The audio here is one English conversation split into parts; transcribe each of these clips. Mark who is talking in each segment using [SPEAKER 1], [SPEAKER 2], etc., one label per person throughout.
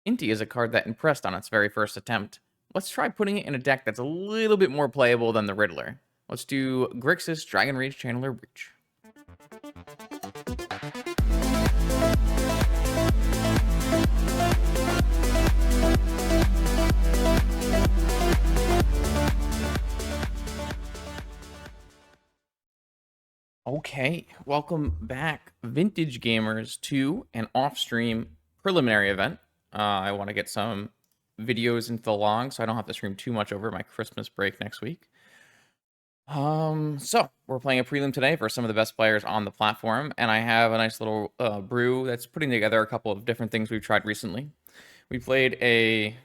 [SPEAKER 1] Inti is a card that impressed on its very first attempt. Let's try putting it in a deck that's a little bit more playable than the Riddler. Let's do Grixis Dragon Rage Channeler Breach. Okay, welcome back, vintage gamers, to an off-stream preliminary event. I want to get some videos into the log so I don't have to stream too much over my Christmas break next week. So we're playing a prelim today for some of the best players on the platform, and I have a nice little brew that's putting together a couple of different things we've tried recently. We played a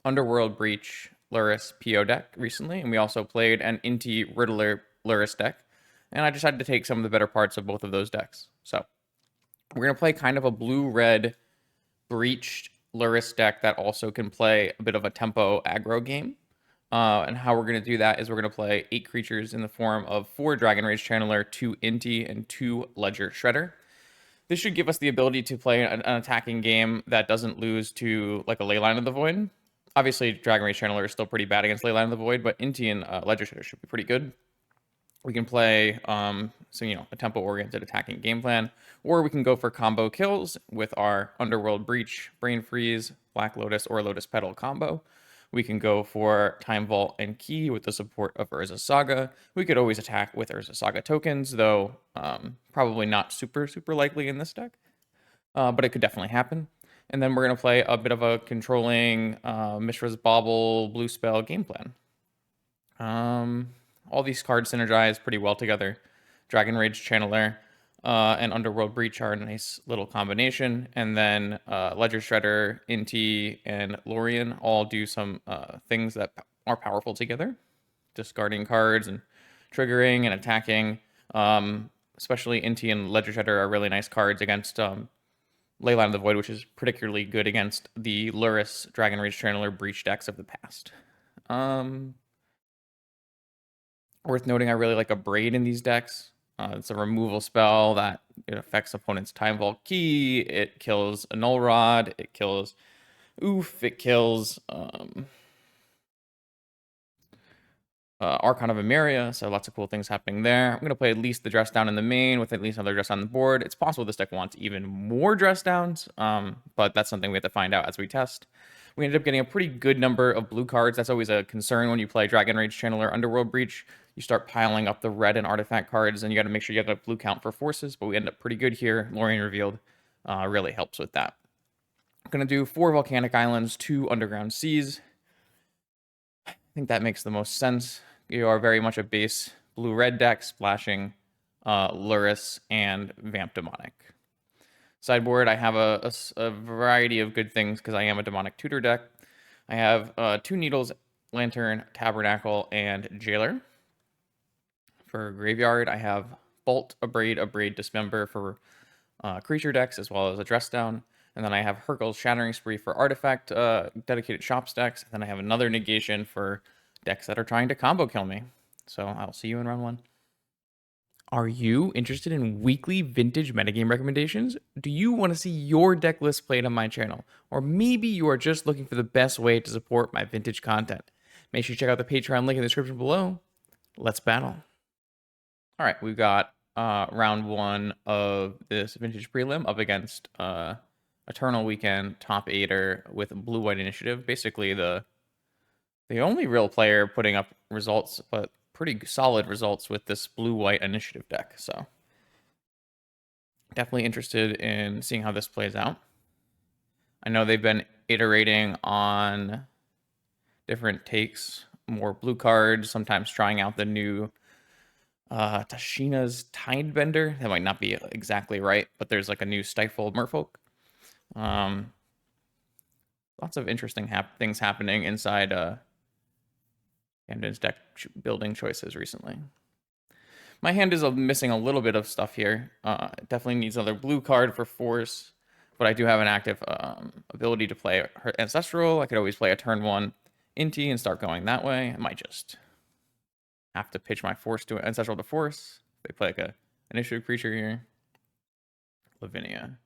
[SPEAKER 1] Underworld Breach Lurrus PO deck recently, and we also played an Inti Riddler Lurrus deck. And I decided to take some of the better parts of both of those decks. So we're going to play kind of a blue-red breached Lurrus deck that also can play a bit of a tempo aggro game. And how we're going to do that is we're going to play 8 creatures in the form of 4 Dragon Rage Channeler, 2 Inti, and 2 Ledger Shredder. This should give us the ability to play an attacking game that doesn't lose to like a Leyline of the Void. Obviously, Dragon Rage Channeler is still pretty bad against Leyline of the Void, but Inti and Ledger Shredder should be pretty good. We can play a tempo-oriented attacking game plan, or we can go for combo kills with our Underworld Breach, Brain Freeze, Black Lotus, or Lotus Petal combo. We can go for Time Vault and Key with the support of Urza Saga. We could always attack with Urza Saga tokens, though probably not super likely in this deck, but it could definitely happen. And then we're going to play a bit of a controlling Mishra's Bauble blue spell game plan. All these cards synergize pretty well together. Dragon Rage Channeler and Underworld Breach are a nice little combination. And then Ledger Shredder, Inti, and Lorien all do some things that are powerful together. Discarding cards and triggering and attacking. Especially Inti and Ledger Shredder are really nice cards against Leyline of the Void, which is particularly good against the Lurrus Dragon Rage Channeler Breach decks of the past. Worth noting, I really like a Braid in these decks. It's a removal spell that it affects opponent's Time Vault Key. It kills a Null Rod. It kills Oof. It kills Archon of Emeria. So lots of cool things happening there. I'm going to play at least the dress down in the main with at least another dress on the board. It's possible this deck wants even more dress downs, but that's something we have to find out as we test. We ended up getting a pretty good number of blue cards. That's always a concern when you play Dragon Rage Channeler Underworld Breach. You start piling up the red and artifact cards, and you got to make sure you have a blue count for forces, but we end up pretty good here. Lorien Revealed really helps with that. I'm going to do 4 Volcanic Islands, 2 Underground Seas. I think that makes the most sense. You are very much a base blue-red deck, splashing Lurrus and Vamp Demonic. Sideboard, I have a variety of good things because I am a Demonic Tutor deck. I have 2 Needles, Lantern, Tabernacle, and Jailer. For Graveyard, I have Bolt, Abrade, Dismember for creature decks, as well as a Dress Down. And then I have Hurkyl's Shattering Spree for artifact dedicated shops decks. And then I have another negation for decks that are trying to combo kill me. So I'll see you in round 1. Are you interested in weekly vintage metagame recommendations? Do you want to see your deck list played on my channel? Or maybe you are just looking for the best way to support my vintage content? Make sure you check out the Patreon link in the description below. Let's battle. All right, we've got round 1 of this vintage prelim up against Eternal Weekend top 8er with blue-white initiative. Basically the only real player putting up results, but pretty solid results with this blue-white initiative deck. So definitely interested in seeing how this plays out. I know they've been iterating on different takes, more blue cards, sometimes trying out the new Tashina's Tidebender. That might not be exactly right, but there's like a new Stifle Merfolk. Lots of interesting things happening inside Camden's deck building choices recently. My hand is missing a little bit of stuff here. It definitely needs another blue card for force, but I do have an active ability to play her Ancestral. I could always play a turn 1 Inti and start going that way. I might just have to pitch my force to Ancestral to force. They play like a initiative creature here. Lavinia.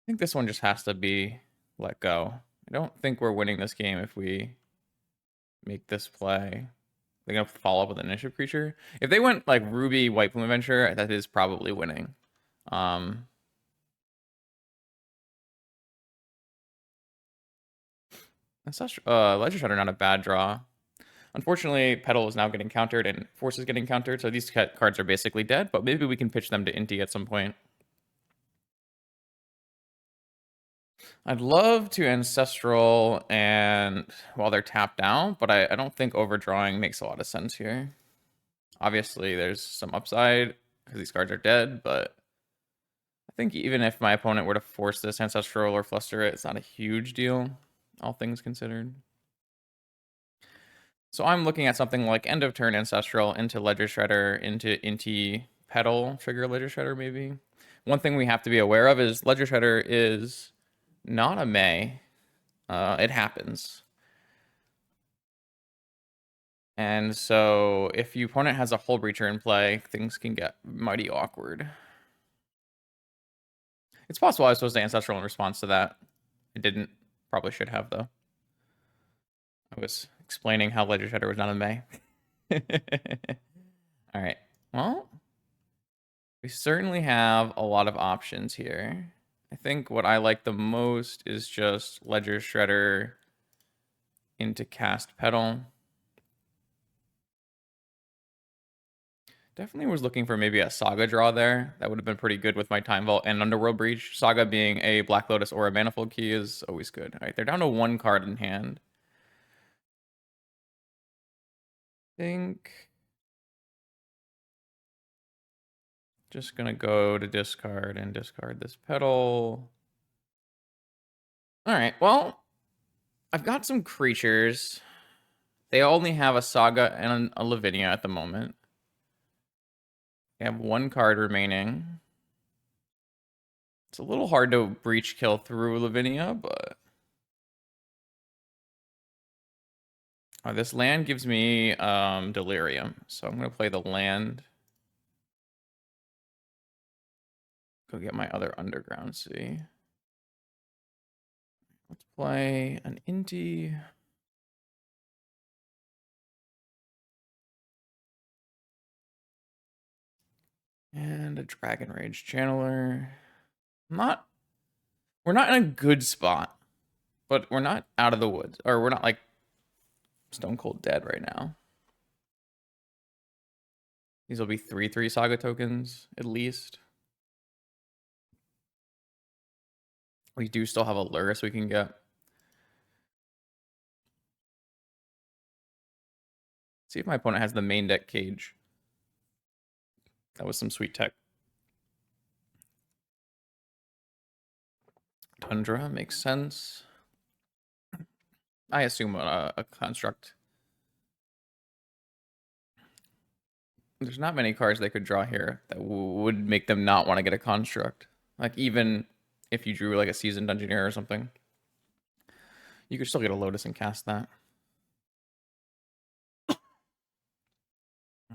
[SPEAKER 1] think this one just has to be let go. I don't think we're winning this game if we make this play. They're going to follow up with an initiative creature. If they went like Ruby, White Plume Adventure, that is probably winning. Ledger Shredder, not a bad draw. Unfortunately, Petal is now getting countered and Force is getting countered, so these cards are basically dead, but maybe we can pitch them to Inti at some point. I'd love to Ancestral and while they're tapped down, but I don't think overdrawing makes a lot of sense here. Obviously, there's some upside because these cards are dead, but I think even if my opponent were to force this Ancestral or Fluster it, it's not a huge deal, all things considered. So I'm looking at something like end of turn Ancestral into Ledger Shredder into Inti Petal, trigger Ledger Shredder maybe. One thing we have to be aware of is Ledger Shredder is not a May. It happens. And so if your opponent has a Hull Breacher in play, things can get mighty awkward. It's possible I was supposed to Ancestral in response to that. I didn't. Probably should have, though. I was explaining how Ledger Shredder was not a May. All right. Well, we certainly have a lot of options here. I think what I like the most is just Ledger Shredder into Cast Petal. Definitely was looking for maybe a Saga draw there. That would have been pretty good with my Time Vault and Underworld Breach. Saga being a Black Lotus or a Manifold Key is always good. All right, they're down to one card in hand. I think just gonna go to discard and discard this Petal. All right, well, I've got some creatures. They only have a Saga and a Lavinia at the moment. They have one card remaining. It's a little hard to breach kill through Lavinia, but this land gives me Delirium, so I'm gonna play the land. Go get my other Underground Sea. Let's play an Inti. And a Dragon Rage Channeler. We're not in a good spot, but we're not out of the woods, or we're not like stone cold dead right now. These will be 3/3 Saga tokens at least. We do still have a Lurrus we can get. See if my opponent has the main deck Cage. That was some sweet tech. Tundra makes sense. I assume a construct. There's not many cards they could draw here that would make them not want to get a construct. Like even if you drew like a Seasoned Dungeoneer or something, you could still get a Lotus and cast that.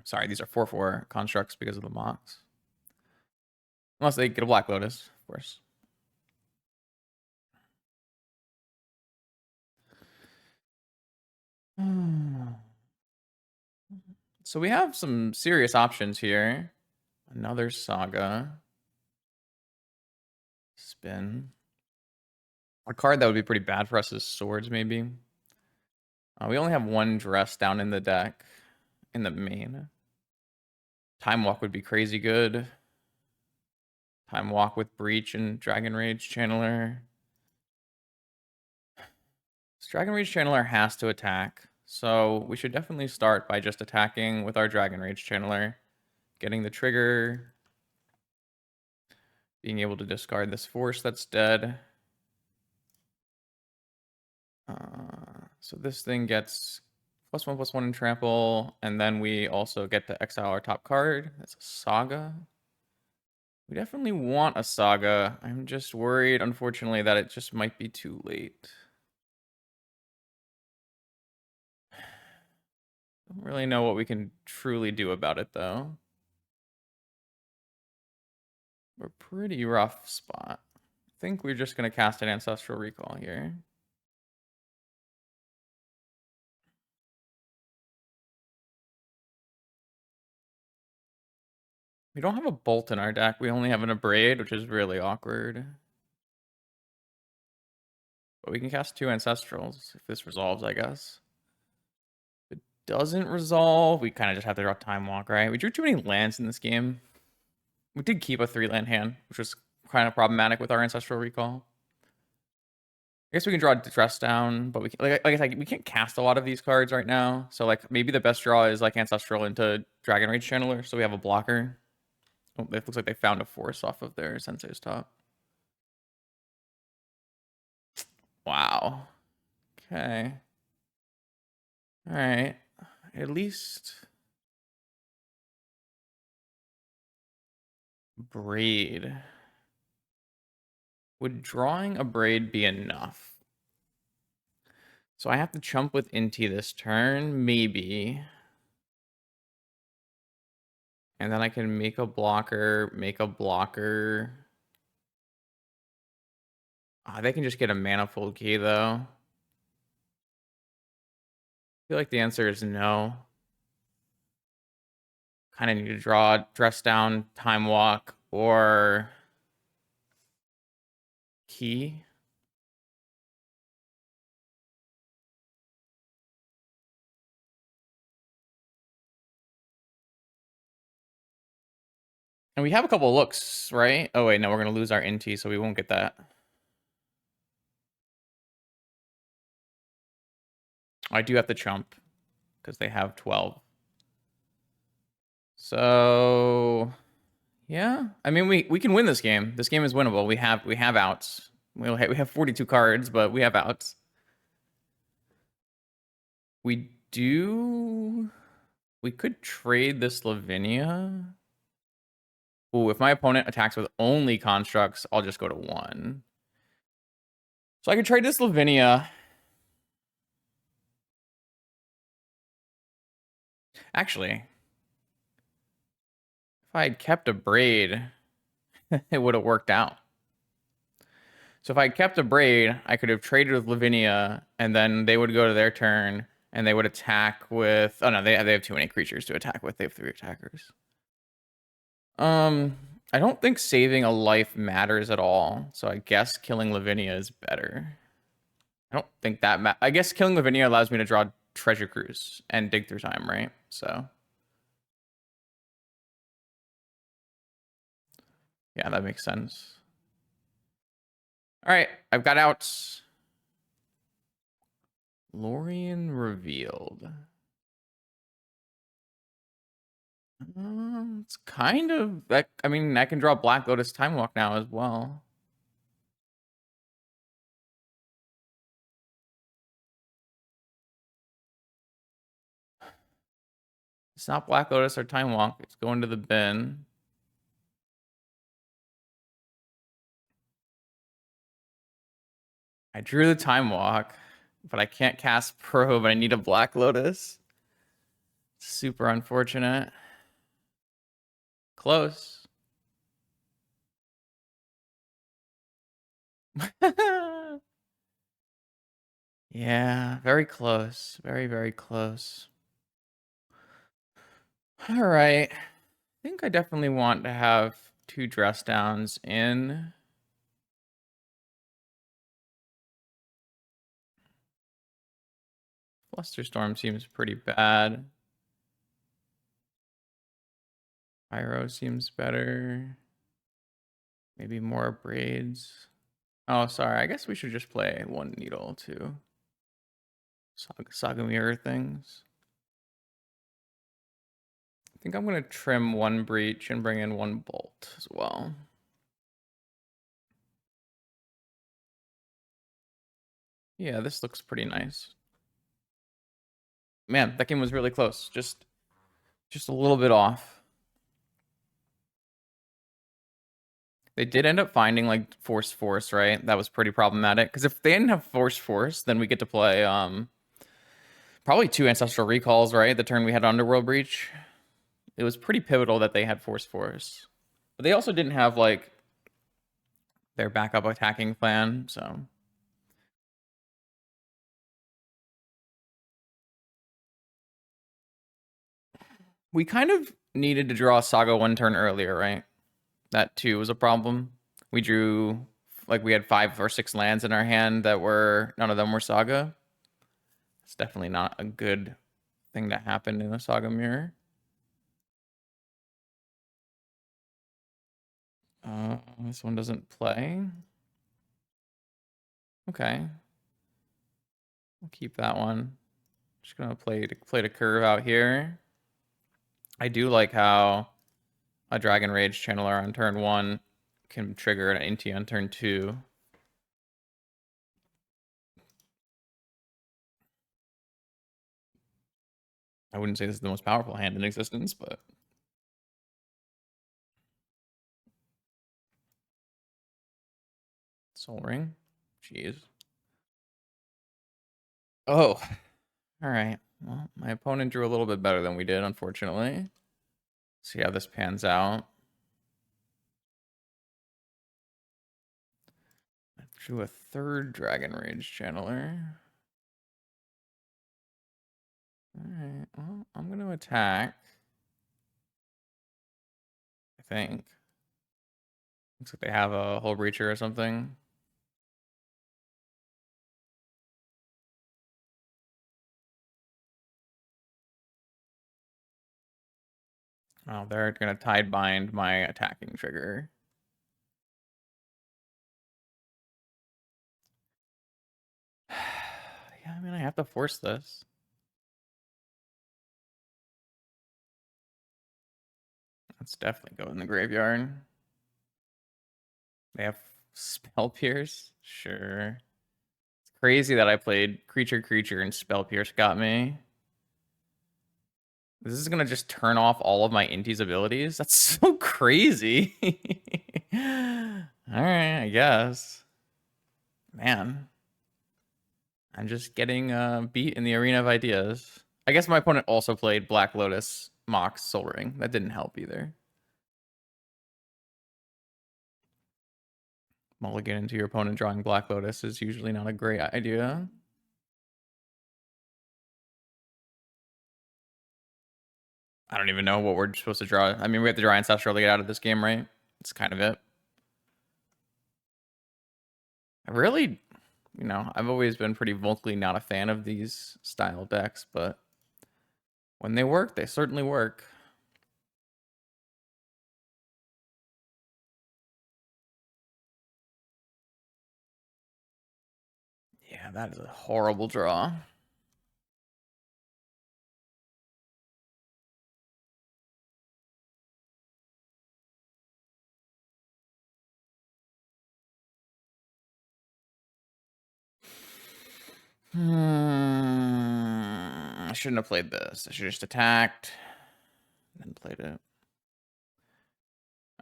[SPEAKER 1] Sorry, these are 4/4 constructs because of the Mox. Unless they get a Black Lotus, of course. So we have some serious options here. Another Saga. Spin. A card that would be pretty bad for us is Swords, maybe. We only have one Dress down in the deck, in the main. Time Walk would be crazy good. Time Walk with Breach and Dragon Rage Channeler. This Dragon Rage Channeler has to attack, so we should definitely start by just attacking with our Dragon Rage Channeler, getting the trigger, being able to discard this Force that's dead. So this thing gets +1/+1 in trample, and then we also get to exile our top card. That's a Saga. We definitely want a Saga. I'm just worried, unfortunately, that it just might be too late. Don't really know what we can truly do about it, though. We're pretty rough spot. think we're just going to cast an Ancestral Recall here. We don't have a Bolt in our deck. We only have an Abrade, which is really awkward. But we can cast 2 Ancestrals if this resolves, I guess. If it doesn't resolve, we kind of just have to draw Time Walk, right? We drew too many lands in this game. We did keep a 3-land hand, which was kind of problematic with our Ancestral Recall. I guess we can draw Dress Down, but we can, like I said, we can't cast a lot of these cards right now. So like maybe the best draw is like Ancestral into Dragon Rage Channeler, so we have a blocker. Oh, it looks like they found a force off of their Sensei's top. Wow. Okay. All right. At least Braid. Would drawing a Braid be enough? So I have to chump with Inti this turn, maybe. And then I can make a blocker, they can just get a Manifold Key, though. I feel like the answer is no. Kind of need to draw Dress Down, Time Walk, or Key. And we have a couple of looks, right? Oh, wait, no, we're going to lose our Inti, so we won't get that. I do have to chump because they have 12. So, yeah. I mean, we can win this game. This game is winnable. We have outs. We have 42 cards, but we have outs. We could trade this Lavinia. Ooh, if my opponent attacks with only constructs, I'll just go to 1. So I could trade this Lavinia. Actually, if I had kept a Braid, it would have worked out. So if I kept a Braid, I could have traded with Lavinia, and then they would go to their turn, and they would attack with... Oh, no, they have too many creatures to attack with. They have 3 attackers. I don't think saving a life matters at all, so I guess killing Lavinia is better. I don't think that I guess killing Lavinia allows me to draw Treasure Cruise and dig through time, right? So... yeah, that makes sense. All right, I've got outs. Lorien revealed. It's kind of that. I mean, I can draw Black Lotus Time Walk now as well. It's not Black Lotus or Time Walk. It's going to the bin. I drew the Time Walk, but I can't cast Probe. I need a Black Lotus. Super unfortunate. Close. Yeah, very close. Very, very close. All right. I think I definitely want to have 2 dress downs in. Flusterstorm seems pretty bad. Pyro seems better. Maybe more braids. Oh, sorry. I guess we should just play 1 needle too. Saga mirror things. I think I'm going to trim 1 breach and bring in 1 bolt as well. Yeah, this looks pretty nice. Man, that game was really close. Just a little bit off. They did end up finding like force, right? That was pretty problematic. Because if they didn't have force, then we get to play probably 2 ancestral recalls, right? The turn we had Underworld Breach. It was pretty pivotal that they had force. But they also didn't have like their backup attacking plan, so. We kind of needed to draw Saga one turn earlier, right? That too was a problem. We drew, like, we had 5 or 6 lands in our hand that were, none of them were Saga. It's definitely not a good thing to happen in a Saga mirror. This one doesn't play. Okay. We'll keep that one. Just gonna play to curve out here. I do like how a Dragon Rage Channeler on turn 1 can trigger an Inti on turn 2. I wouldn't say this is the most powerful hand in existence, but Soul Ring. Jeez. Oh, all right. Well, my opponent drew a little bit better than we did, unfortunately. See how this pans out. I drew a 3rd Dragon Rage Channeler. All right. Well, I'm going to attack. I think. Looks like they have a Hull Breacher or something. Oh, they're going to Tide Bind my attacking trigger. Yeah, I mean, I have to force this. Let's definitely go in the graveyard. They have Spell Pierce? Sure. It's crazy that I played Creature and Spell Pierce got me. This is gonna just turn off all of my Inti's abilities? That's so crazy. Alright, I guess. Man. I'm just getting beat in the arena of ideas. I guess my opponent also played Black Lotus Mox Soul Ring. That didn't help either. Mulligan into your opponent drawing Black Lotus is usually not a great idea. I don't even know what we're supposed to draw. I mean, we have to draw Ancestral to get out of this game, right? That's kind of it. I really, I've always been pretty vocally not a fan of these style decks, but when they work, they certainly work. Yeah, that is a horrible draw. I shouldn't have played this. I should have just attacked, then played it.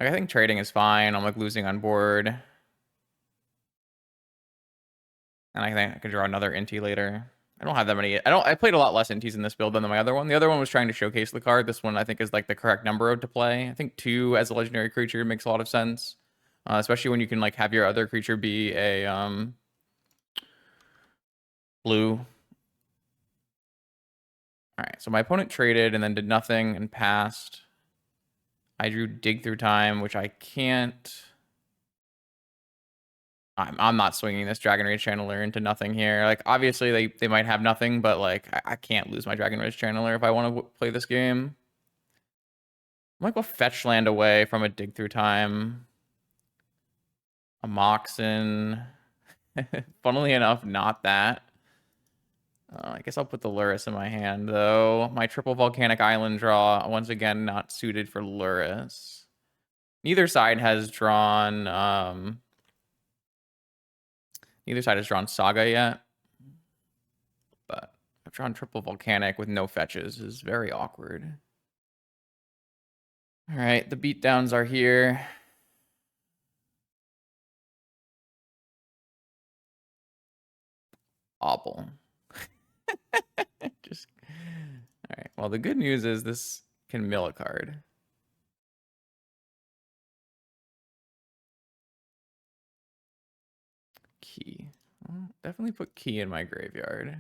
[SPEAKER 1] Like, I think trading is fine. I'm like losing on board. And I think I could draw another Inti later. I don't have that many. I played a lot less Intis in this build than my other one. The other one was trying to showcase the card. This one I think is like the correct number to play. I think 2 as a legendary creature makes a lot of sense. Especially when you can like have your other creature be a blue. Alright, so my opponent traded and then did nothing and passed. I drew Dig Through Time, which I can't. I'm not swinging this Dragon Rage Channeler into nothing here. Like, obviously, they might have nothing, but, like, I can't lose my Dragon Rage Channeler if I want to play this game. I'm like, we'll fetch land away from a Dig Through Time. A Moxen. Funnily enough, not that. I guess I'll put the Lurrus in my hand, though. My triple Volcanic Island draw, once again, not suited for Lurrus. Neither side has drawn... Neither side has drawn Saga yet. But I've drawn triple Volcanic with no fetches is very awkward. All right, the beatdowns are here. Awful. Just all right. Well, the good news is this can mill a card. key. Well, definitely put key in my graveyard.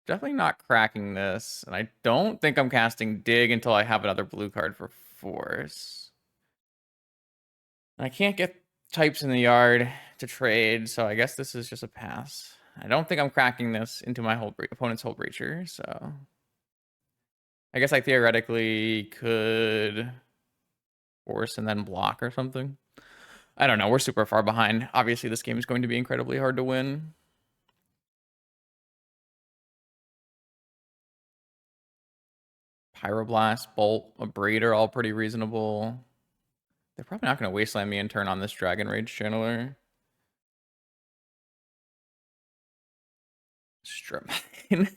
[SPEAKER 1] Definitely not cracking this. And I don't think I'm casting dig until I have another blue card for force. I can't get types in the yard to trade, so I guess this is just a pass. I don't think I'm cracking this into my opponent's Hull Breacher, so I guess I theoretically could force and then block or something. I don't know. We're super far behind. Obviously, this game is going to be incredibly hard to win. Pyroblast, Bolt, a Braider, all pretty reasonable. They're probably not going to wasteland me and turn on this Dragon Rage Channeler. Strip mine.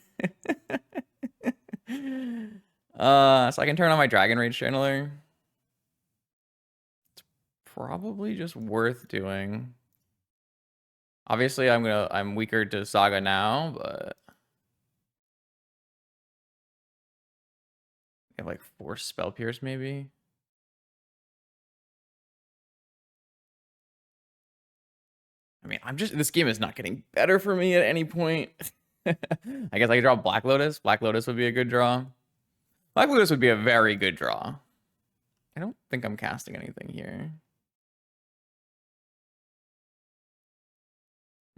[SPEAKER 1] So I can turn on my Dragon Rage Channeler. It's probably just worth doing. Obviously, I'm weaker to Saga now, but I have like 4 Spell Pierce maybe. I mean, this game is not getting better for me at any point. I guess I could draw Black Lotus. Black Lotus would be a good draw. Black Lotus would be a very good draw. I don't think I'm casting anything here.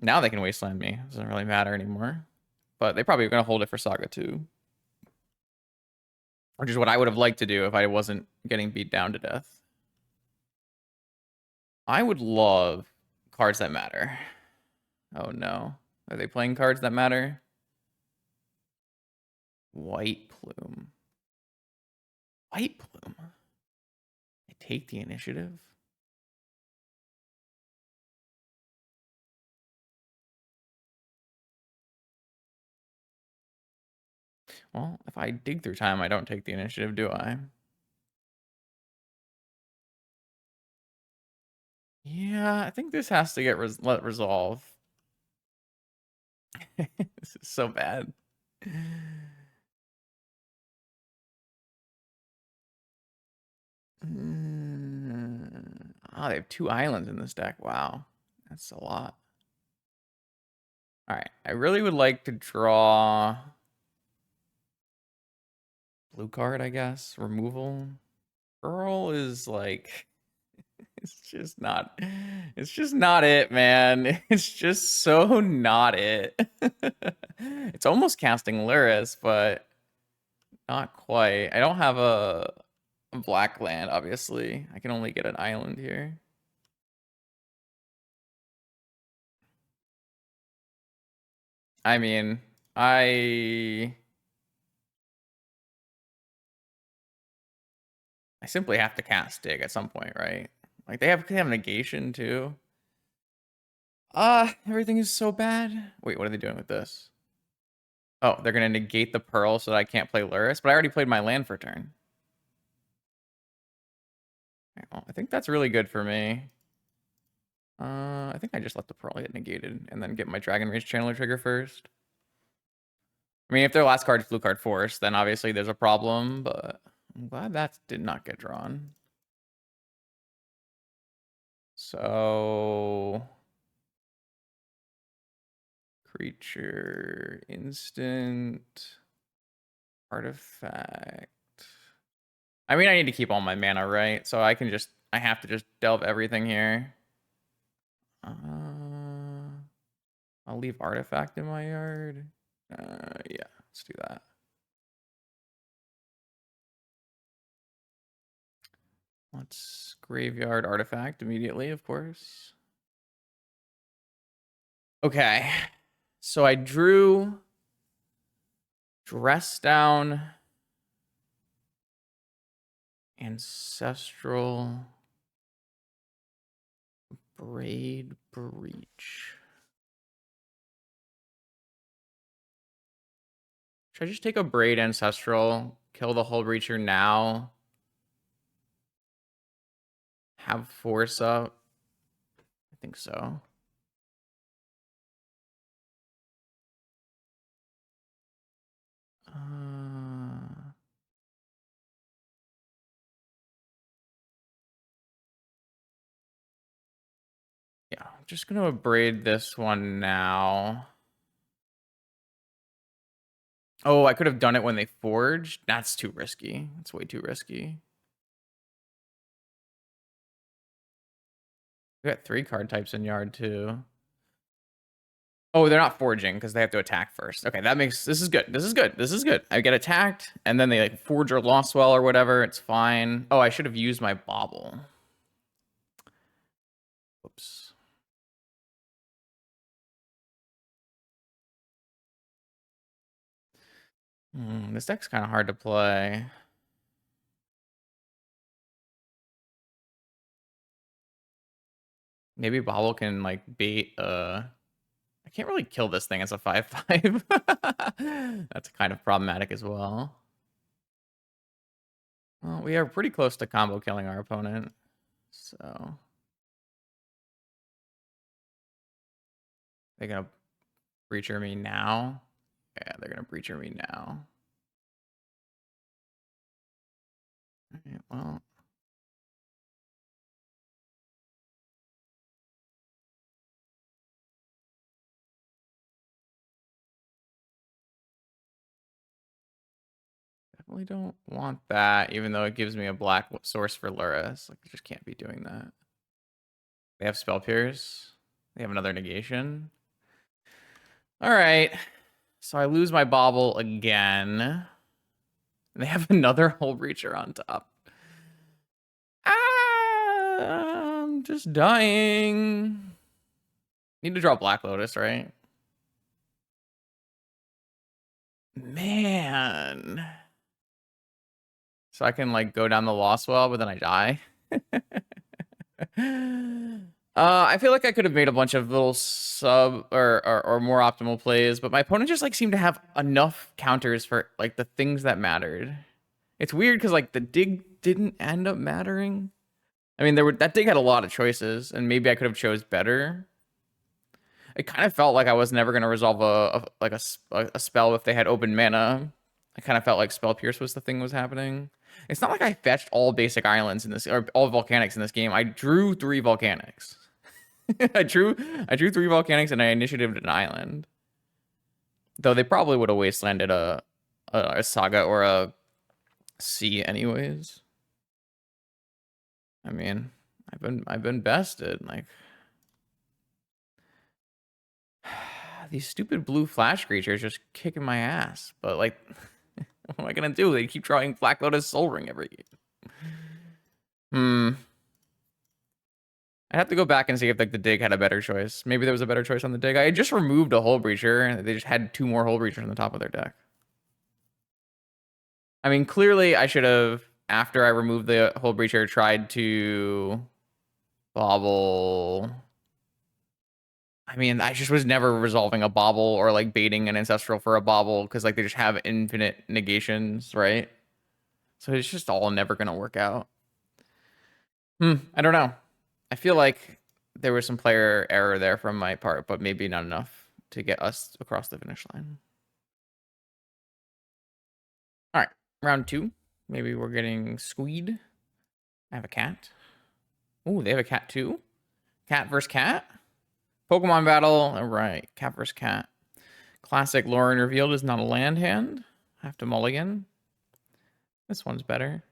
[SPEAKER 1] Now they can wasteland me. Doesn't really matter anymore. But they probably are going to hold it for Saga too. Which is what I would have liked to do if I wasn't getting beat down to death. I would love cards that matter. Oh no. Are they playing cards that matter? White Plume. White Plume. I take the initiative. Well, if I dig through time, I don't take the initiative, do I? Yeah, I think this has to get let resolve. This is so bad. Oh, they have 2 islands in this deck. Wow. That's a lot. All right. I really would like to draw blue card, I guess. Removal. Earl is like it's just not it, man. It's just so not it. It's almost casting Lurrus, but not quite. I don't have a black land, obviously. I can only get an island here. I mean, I simply have to cast dig at some point, right? Like they have negation too. Everything is so bad. Wait, what are they doing with this? Oh, they're gonna negate the pearl so that I can't play Lurrus, but I already played my land for turn. Okay, well, I think that's really good for me. I think I just let the pearl get negated and then get my Dragon Rage Channeler trigger first. I mean, if their last card is blue card force, then obviously there's a problem, but I'm glad that did not get drawn. So creature, instant, artifact. I mean, I need to keep all my mana, right? So I have to just delve everything here. I'll leave artifact in my yard. Yeah, let's do that. Let's graveyard artifact immediately, of course. Okay, so I drew Dress Down, Ancestral, Braid Breach. Should I just take a Braid Ancestral, kill the Hull Breacher now, have force up? I think so. Yeah, just gonna braid this one now. Oh, I could have done it when they forged. That's too risky. That's way too risky. We got 3 card types in yard too. Oh, they're not forging because they have to attack first. Okay, that makes this is good. This is good. This is good. I get attacked and then they like forge or lost well or whatever. It's fine. Oh, I should have used my bauble. Whoops. This deck's kind of hard to play. Maybe bauble can like bait I can't really kill this thing as a 5/5. That's kind of problematic as well. Well, we are pretty close to combo killing our opponent. So they're gonna breacher me now. Yeah, they're gonna breacher me now. Alright, well. Definitely don't want that, even though it gives me a black source for Lurrus. Like, I just can't be doing that. They have Spell Pierce. They have another negation. Alright. So I lose my bauble again. They have another Hull Breacher on top. I'm just dying. Need to draw Black Lotus, right? Man. So I can like go down the Lost Well, but then I die. I feel like I could have made a bunch of little sub or more optimal plays, but my opponent just like seemed to have enough counters for like the things that mattered. It's weird because like the dig didn't end up mattering. I mean, that dig had a lot of choices, and maybe I could have chose better. It kind of felt like I was never gonna resolve a spell if they had open mana. I kind of felt like Spell Pierce was the thing was happening. It's not like I fetched all basic islands in this or all volcanics in this game. I drew 3 volcanics. I drew 3 volcanics and I initiatived an island. Though they probably would have wastelanded a saga or a sea anyways. I mean, I've been bested. Like these stupid blue flash creatures just kicking my ass. But like, what am I gonna do? They keep drawing Black Lotus Soul Ring every game. I'd have to go back and see if like the dig had a better choice. Maybe there was a better choice on the dig. I just removed a Hull Breacher. They just had 2 more Hull Breachers on the top of their deck. I mean, clearly I should have, after I removed the Hull Breacher, tried to bobble. I mean, I just was never resolving a bobble or like baiting an ancestral for a bobble because like they just have infinite negations, right? So it's just all never gonna work out. I don't know. I feel like there was some player error there from my part, but maybe not enough to get us across the finish line. All right, round 2. Maybe we're getting squeed. I have a cat. Oh, they have a cat too? Cat versus cat? Pokemon battle. All right, cat versus cat. Classic Lauren revealed is not a land hand. I have to mulligan. This one's better.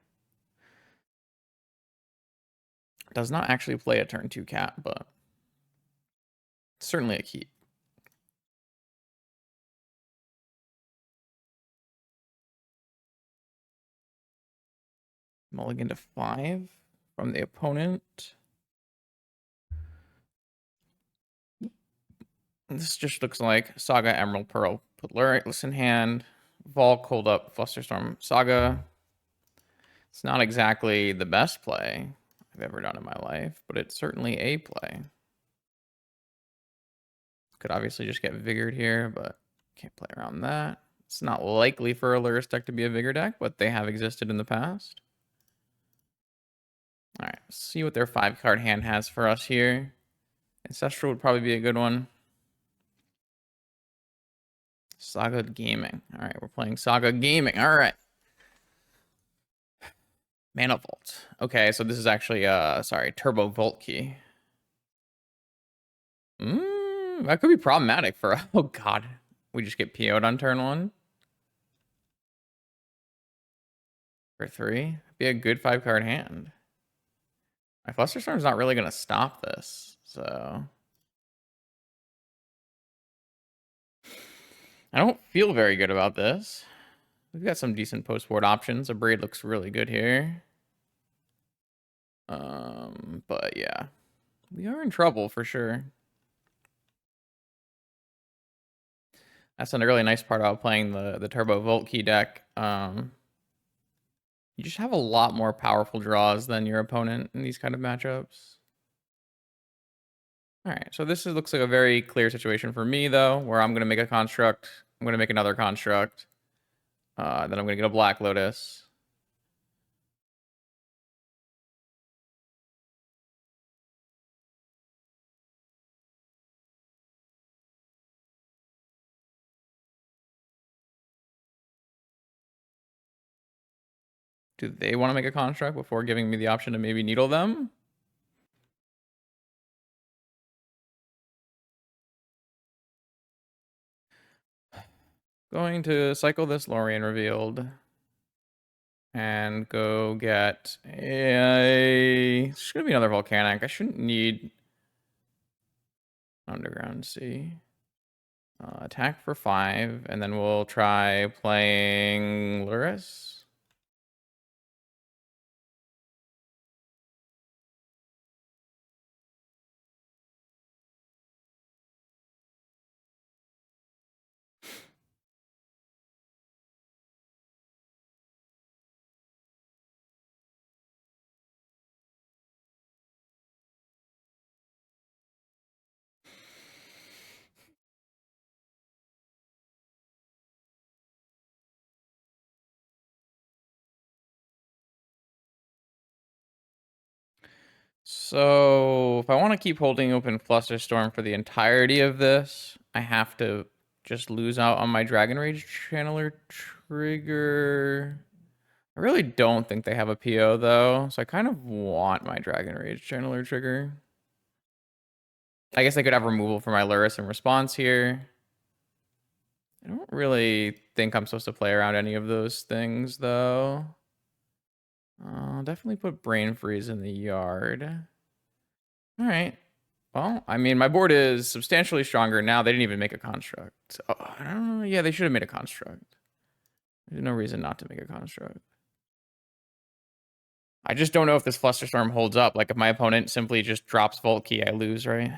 [SPEAKER 1] Does not actually play a turn 2 cat, but certainly a keep. Mulligan to 5 from the opponent. This just looks like Saga, Emerald, Pearl. Put Lurrus in hand. Volk, hold up, Flusterstorm, Saga. It's not exactly the best play I've ever done in my life, but it's certainly a play. Could obviously just get Vigored here, but can't play around that. It's not likely for a Lurrus deck to be a Vigor deck, but they have existed in the past. All right, let's see what their 5-card hand has for us here. Ancestral would probably be a good one. Saga Gaming. All right, we're playing Saga Gaming. All right. Mana Vault. Okay, so this is actually, sorry, Turbo Vault Key. That could be problematic for... Oh, God. We just get PO'd on turn 1. For 3. Be a good 5-card hand. My Flusterstorm's not really going to stop this, so... I don't feel very good about this. We've got some decent post-board options. A Braid looks really good here. But yeah. We are in trouble for sure. That's a really nice part about playing the Turbo Volt Key deck. You just have a lot more powerful draws than your opponent in these kind of matchups. All right, so this looks like a very clear situation for me, though, where I'm going to make a construct. I'm going to make another construct. Then I'm going to get a Black Lotus. Do they want to make a construct before giving me the option to maybe needle them? Going to cycle this Lorien Revealed. And go get a... It's going to be another Volcanic. I shouldn't need Underground Sea. Attack for 5. And then we'll try playing Lurrus. So if I want to keep holding open Flusterstorm for the entirety of this, I have to just lose out on my Dragon Rage Channeler trigger. I really don't think they have a PO though, so I kind of want my Dragon Rage Channeler trigger. I guess I could have removal for my Lurrus in response here. I don't really think I'm supposed to play around any of those things though. I'll definitely put Brain Freeze in the yard. All right. Well, I mean, my board is substantially stronger now. They didn't even make a construct. Oh, I don't know. Yeah, they should have made a construct. There's no reason not to make a construct. I just don't know if this Flusterstorm holds up. Like, if my opponent simply just drops Volt Key, I lose, right?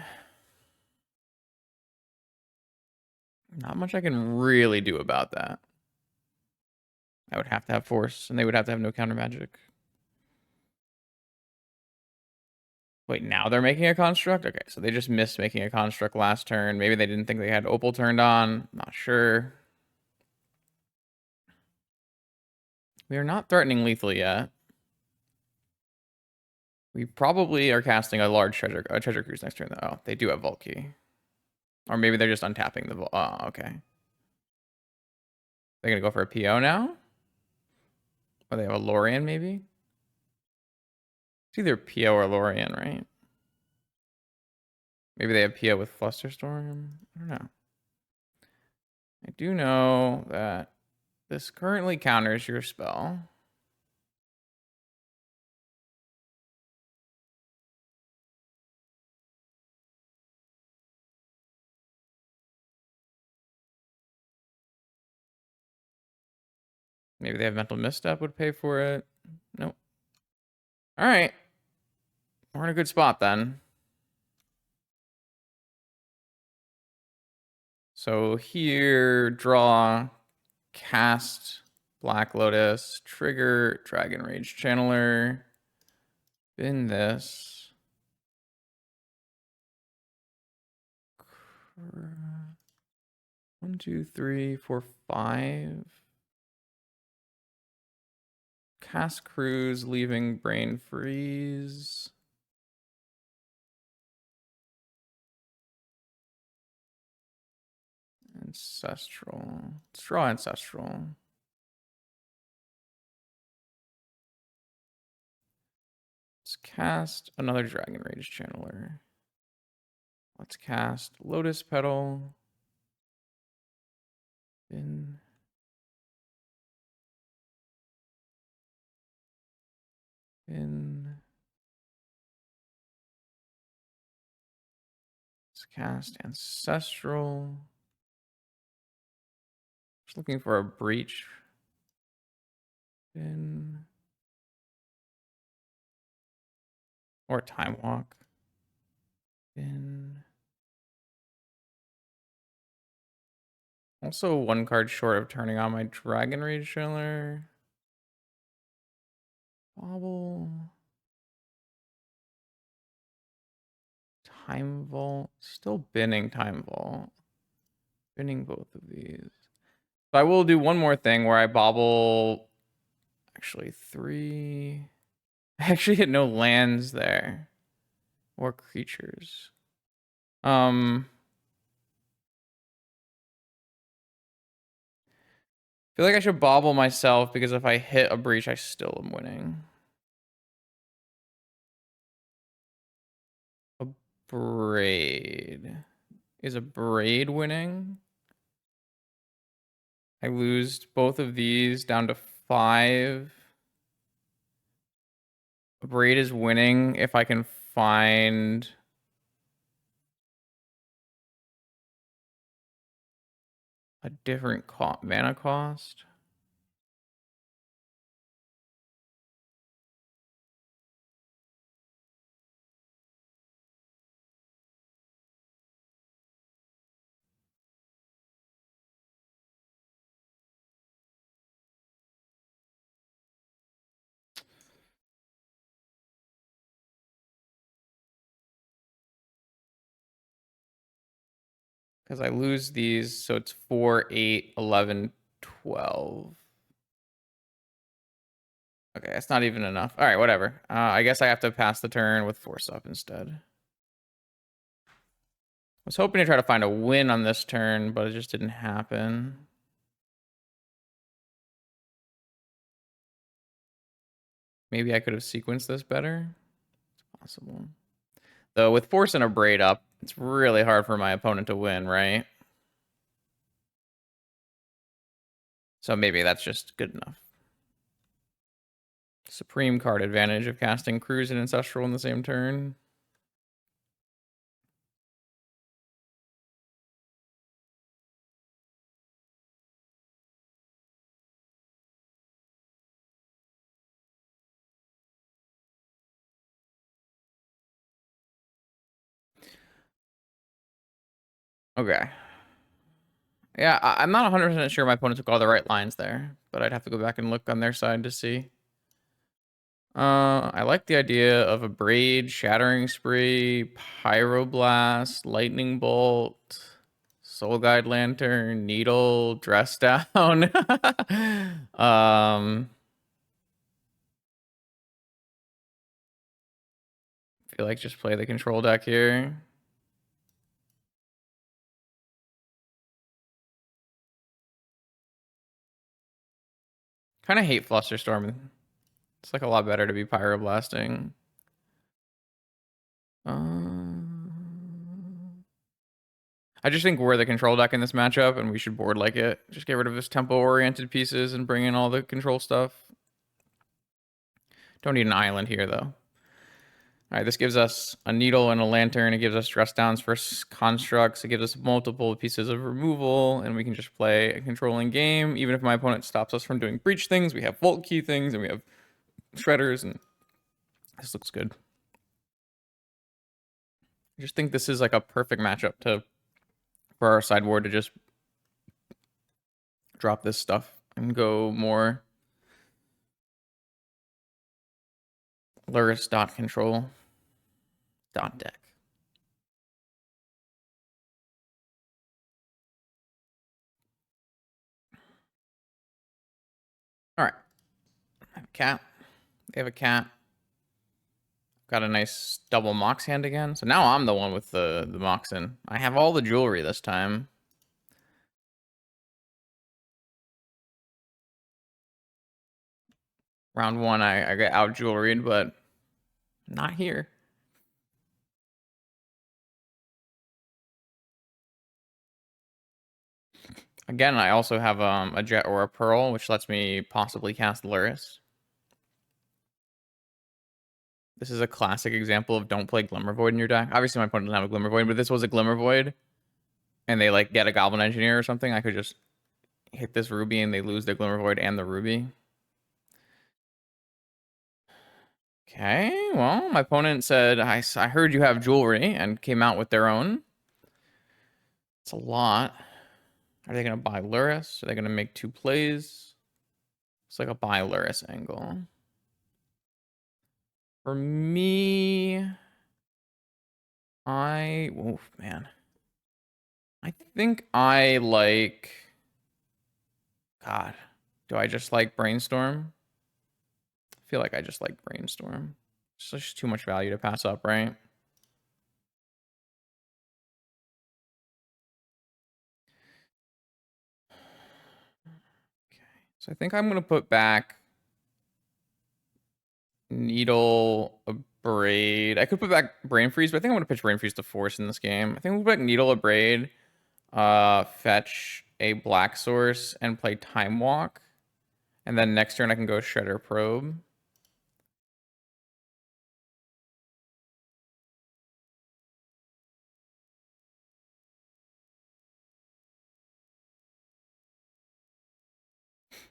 [SPEAKER 1] Not much I can really do about that. I would have to have Force, and they would have to have no counter magic. Wait, now they're making a construct? Okay, so they just missed making a construct last turn. Maybe they didn't think they had Opal turned on. Not sure. We are not threatening lethal yet. We probably are casting a large treasure cruise next turn, though. Oh, they do have Vault Key. Or maybe they're just untapping the Vault. Oh, okay. They're going to go for a PO now? Or they have a Lorien, maybe? It's either PO or Lorien, right? Maybe they have PO with Flusterstorm? I don't know. I do know that this currently counters your spell. Maybe they have Mental Misstep would pay for it. Nope. All right. We're in a good spot then. So here, draw, cast Black Lotus, trigger Dragon Rage Channeler, bin this. 1, 2, 3, 4, 5. Cast Cruise, leaving Brain Freeze. Ancestral. Let's draw Ancestral. Let's cast another Dragon Rage Channeler. Let's cast Lotus Petal. Then let's cast Ancestral. Just looking for a Breach. Then or Time Walk. Then also one card short of turning on my Dragon Rage Chiller. Bobble. Time Vault. Still binning Time Vault. Binning both of these. So I will do one more thing where I bobble. Actually, 3. I actually hit no lands there. Or creatures. Feel like I should bobble myself because if I hit a breach, I still am winning. A braid. Is a braid winning? I lose both of these down to 5. A braid is winning if I can find a different mana cost. Because I lose these, so it's 4, 8, 11, 12. Okay, that's not even enough. All right, whatever. I guess I have to pass the turn with Force Up instead. I was hoping to try to find a win on this turn, but it just didn't happen. Maybe I could have sequenced this better. It's possible. Though with Force and a Braid up, it's really hard for my opponent to win, right? So maybe that's just good enough. Supreme card advantage of casting Cruise and Ancestral in the same turn. Okay. Yeah, I'm not 100% sure my opponent took all the right lines there, but I'd have to go back and look on their side to see. I like the idea of a Braid, Shattering Spree, Pyroblast, Lightning Bolt, Soul Guide Lantern, Needle, Dress Down. Feel like just play the control deck here. Kind of hate Flusterstorm. It's like a lot better to be Pyroblasting. I just think we're the control deck in this matchup, and we should board like it. Just get rid of his tempo-oriented pieces and bring in all the control stuff. Don't need an island here, though. All right, this gives us a needle and a lantern. It gives us dress downs for constructs. It gives us multiple pieces of removal, and we can just play a controlling game. Even if my opponent stops us from doing breach things, we have vault key things, and we have shredders, and this looks good. I just think this is like a perfect matchup for our sideboard to just drop this stuff and go more Lurrus dot control dot deck. All right. I have a cat. They have a cat. Got a nice double Mox hand again. So now I'm the one with the Moxen. I have all the jewelry this time. Round 1, I got out jewelried, but not here. Again, I also have a Jet or a Pearl, which lets me possibly cast Lurrus. This is a classic example of don't play Glimmer Void in your deck. Obviously, my opponent doesn't have a Glimmer Void, but this was a Glimmer Void, and they like get a Goblin Engineer or something. I could just hit this Ruby, and they lose their Glimmer Void and the Ruby. Okay, well, my opponent said, I heard you have jewelry, and came out with their own. It's a lot. Are they going to buy Lurrus? Are they going to make 2 plays? It's like a buy Lurrus angle. For me, oof, man. I think I like, God, do I just like Brainstorm? I feel like I just like Brainstorm. It's just too much value to pass up, right? Okay, so I think I'm going to put back Needle, a Braid. I could put back Brain Freeze, but I think I'm going to pitch Brain Freeze to Force in this game. I think we'll put back Needle, a Braid, fetch a Black Source, and play Time Walk. And then next turn I can go Shredder Probe.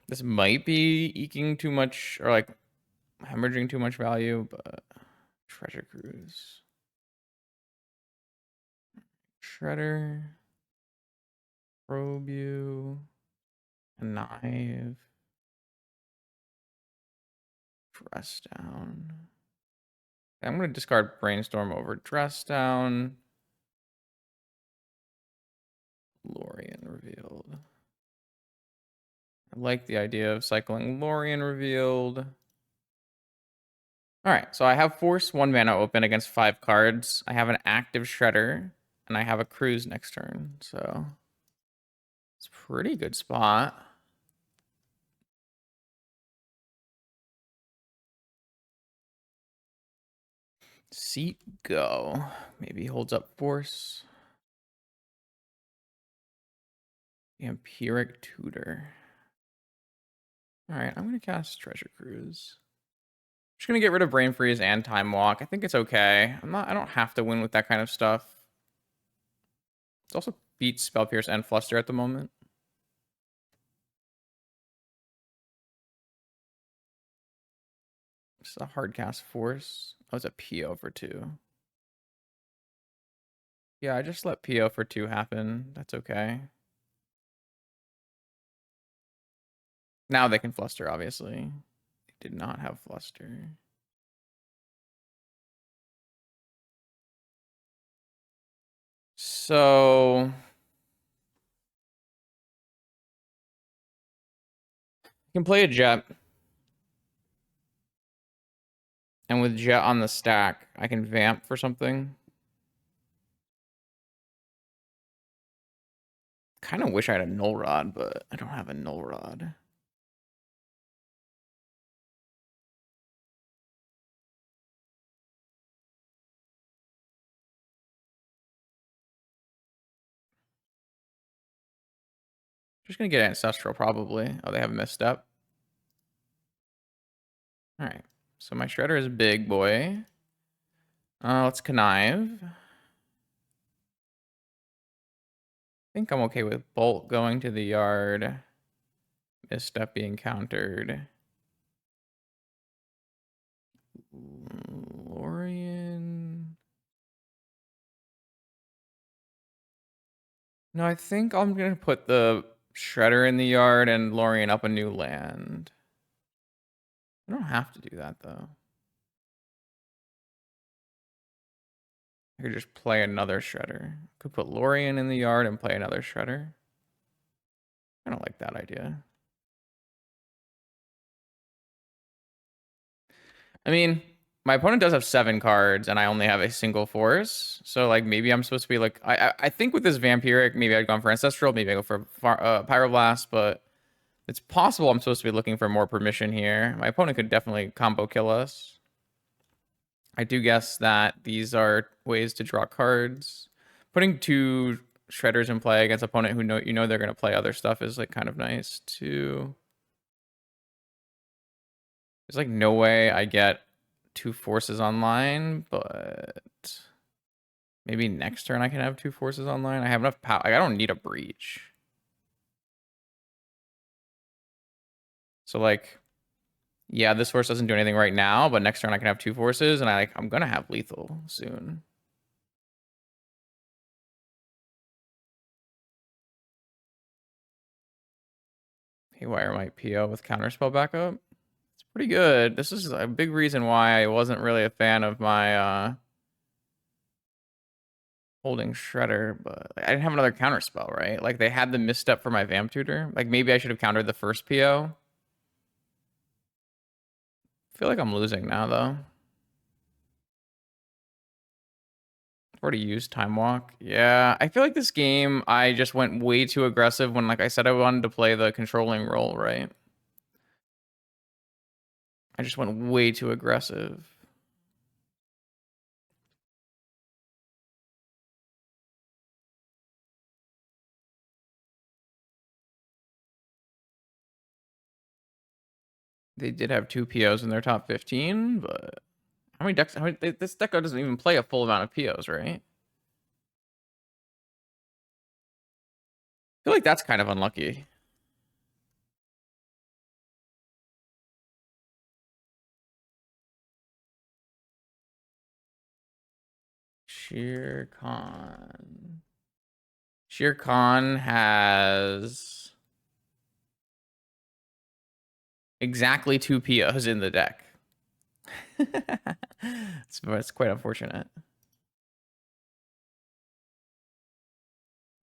[SPEAKER 1] This might be eking too much, or like hemorrhaging too much value, but Treasure Cruise. Shredder. Probe you. Knife. Dress Down. I'm going to discard Brainstorm over Dress Down. Lorien Revealed. I like the idea of cycling Lorien Revealed. All right, so I have Force 1 mana open against 5 cards. I have an active Shredder, and I have a Cruise next turn, so it's a pretty good spot. Seat go. Maybe holds up Force. Vampiric Tutor. All right, I'm going to cast Treasure Cruise. Just going to get rid of Brain Freeze and Time Walk. I think it's okay. I don't have to win with that kind of stuff. It's also beats Spell Pierce and Fluster at the moment. It's a hard cast Force. Oh, it's a PO for 2. Yeah, I just let PO for 2 happen. That's okay. Now they can Fluster, obviously. They did not have Fluster. So you can play a Jet. And with Jet on the stack, I can Vamp for something. Kind of wish I had a Null Rod, but I don't have a Null Rod. Just gonna get Ancestral probably. Oh, they have a misstep. All right. So my Shredder is big boy. Let's Connive. I think I'm okay with Bolt going to the yard. Misstep being countered. Lorien. No, I think I'm gonna put the Shredder in the yard and Lorien up a new land. I don't have to do that though. I could just play another Shredder. Could put Lorien in the yard and play another Shredder. I don't like that idea. I mean, my opponent does have 7 cards, and I only have a single Force. So, like, maybe I'm supposed to be like... I think with this Vampiric, maybe I'd gone for Ancestral. Maybe I go for Pyroblast, but it's possible I'm supposed to be looking for more permission here. My opponent could definitely combo kill us. I do guess that these are ways to draw cards. Putting 2 shredders in play against opponent who know they're gonna play other stuff is like kind of nice too. There's like no way I get 2 forces online, but maybe next turn I can have 2 forces online. I have enough power. I don't need a breach. So like, yeah, this force doesn't do anything right now, but next turn I can have 2 forces, and I'm gonna have lethal soon. Haywire might PO with counterspell backup. It's pretty good. This is a big reason why I wasn't really a fan of my holding Shredder, but like, I didn't have another counterspell, right? Like they had the misstep for my Vamp Tutor. Like maybe I should have countered the first PO. I feel like I'm losing now though. I've already used Time Walk. Yeah, I feel like this game I just went way too aggressive when, like I said, I wanted to play the controlling role, right? I just went way too aggressive. They did have 2 POs in their top 15, but how many decks? This deck doesn't even play a full amount of POs, right? I feel like that's kind of unlucky. Shere Khan. Shere Khan has exactly 2 POs in the deck. It's quite unfortunate.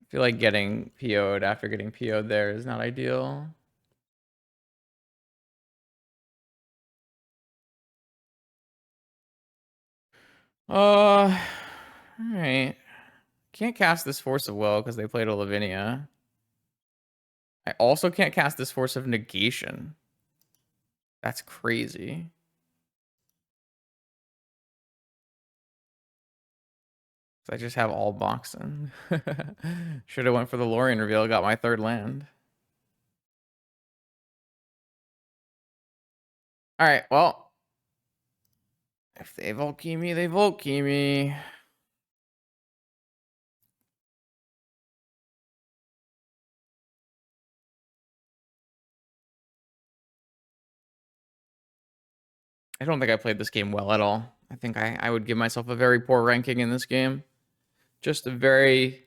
[SPEAKER 1] I feel like getting PO'd after getting PO'd there is not ideal. All right. Can't cast this Force of Will because they played a Lavinia. I also can't cast this Force of Negation. That's crazy. I just have all boxing. Should have went for the Lorien reveal, got my 3rd land. All right, well, if they Volt Key me, they Volt Key me. I don't think I played this game well at all. I think I would give myself a very poor ranking in this game. Just a very...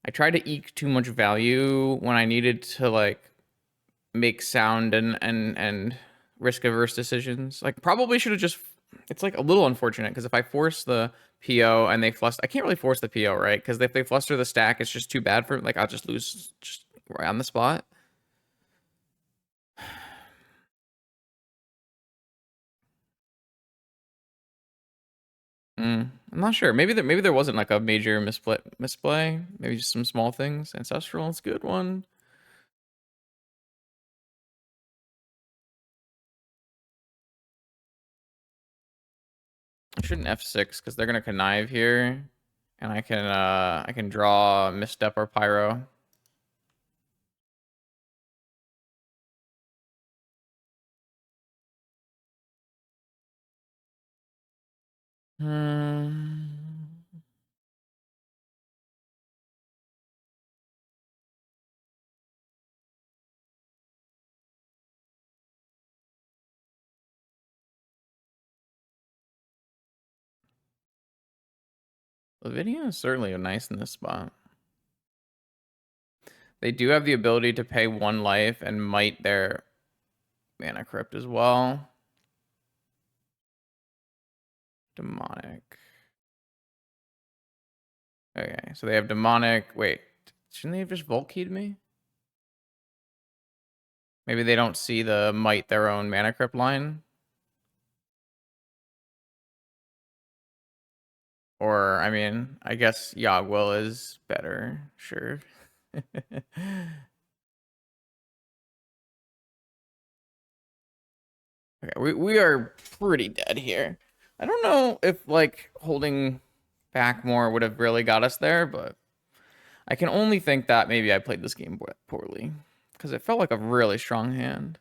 [SPEAKER 1] I tried to eke too much value when I needed to, like, make sound and risk-averse decisions. Like, probably should have just... It's, like, a little unfortunate, because if I force the PO and they fluster... I can't really force the PO, right? Because if they fluster the stack, it's just too bad for... Like, I'll just lose just right on the spot. I'm not sure. Maybe there wasn't like a major misplay. Maybe just some small things. Ancestral is a good one. I shouldn't F6 because they're gonna connive here, and I can draw misstep or pyro. Hmm. Lavinia is certainly nice in this spot. They do have the ability to pay 1 life and might their mana crypt as well. Demonic. Okay, so they have demonic. Wait, shouldn't they have just Volt Keyed me? Maybe they don't see the might their own mana crypt line. Or, I mean, I guess Yagwell is better. Sure. Okay, we are pretty dead here. I don't know if, like, holding back more would have really got us there, but I can only think that maybe I played this game poorly because it felt like a really strong hand.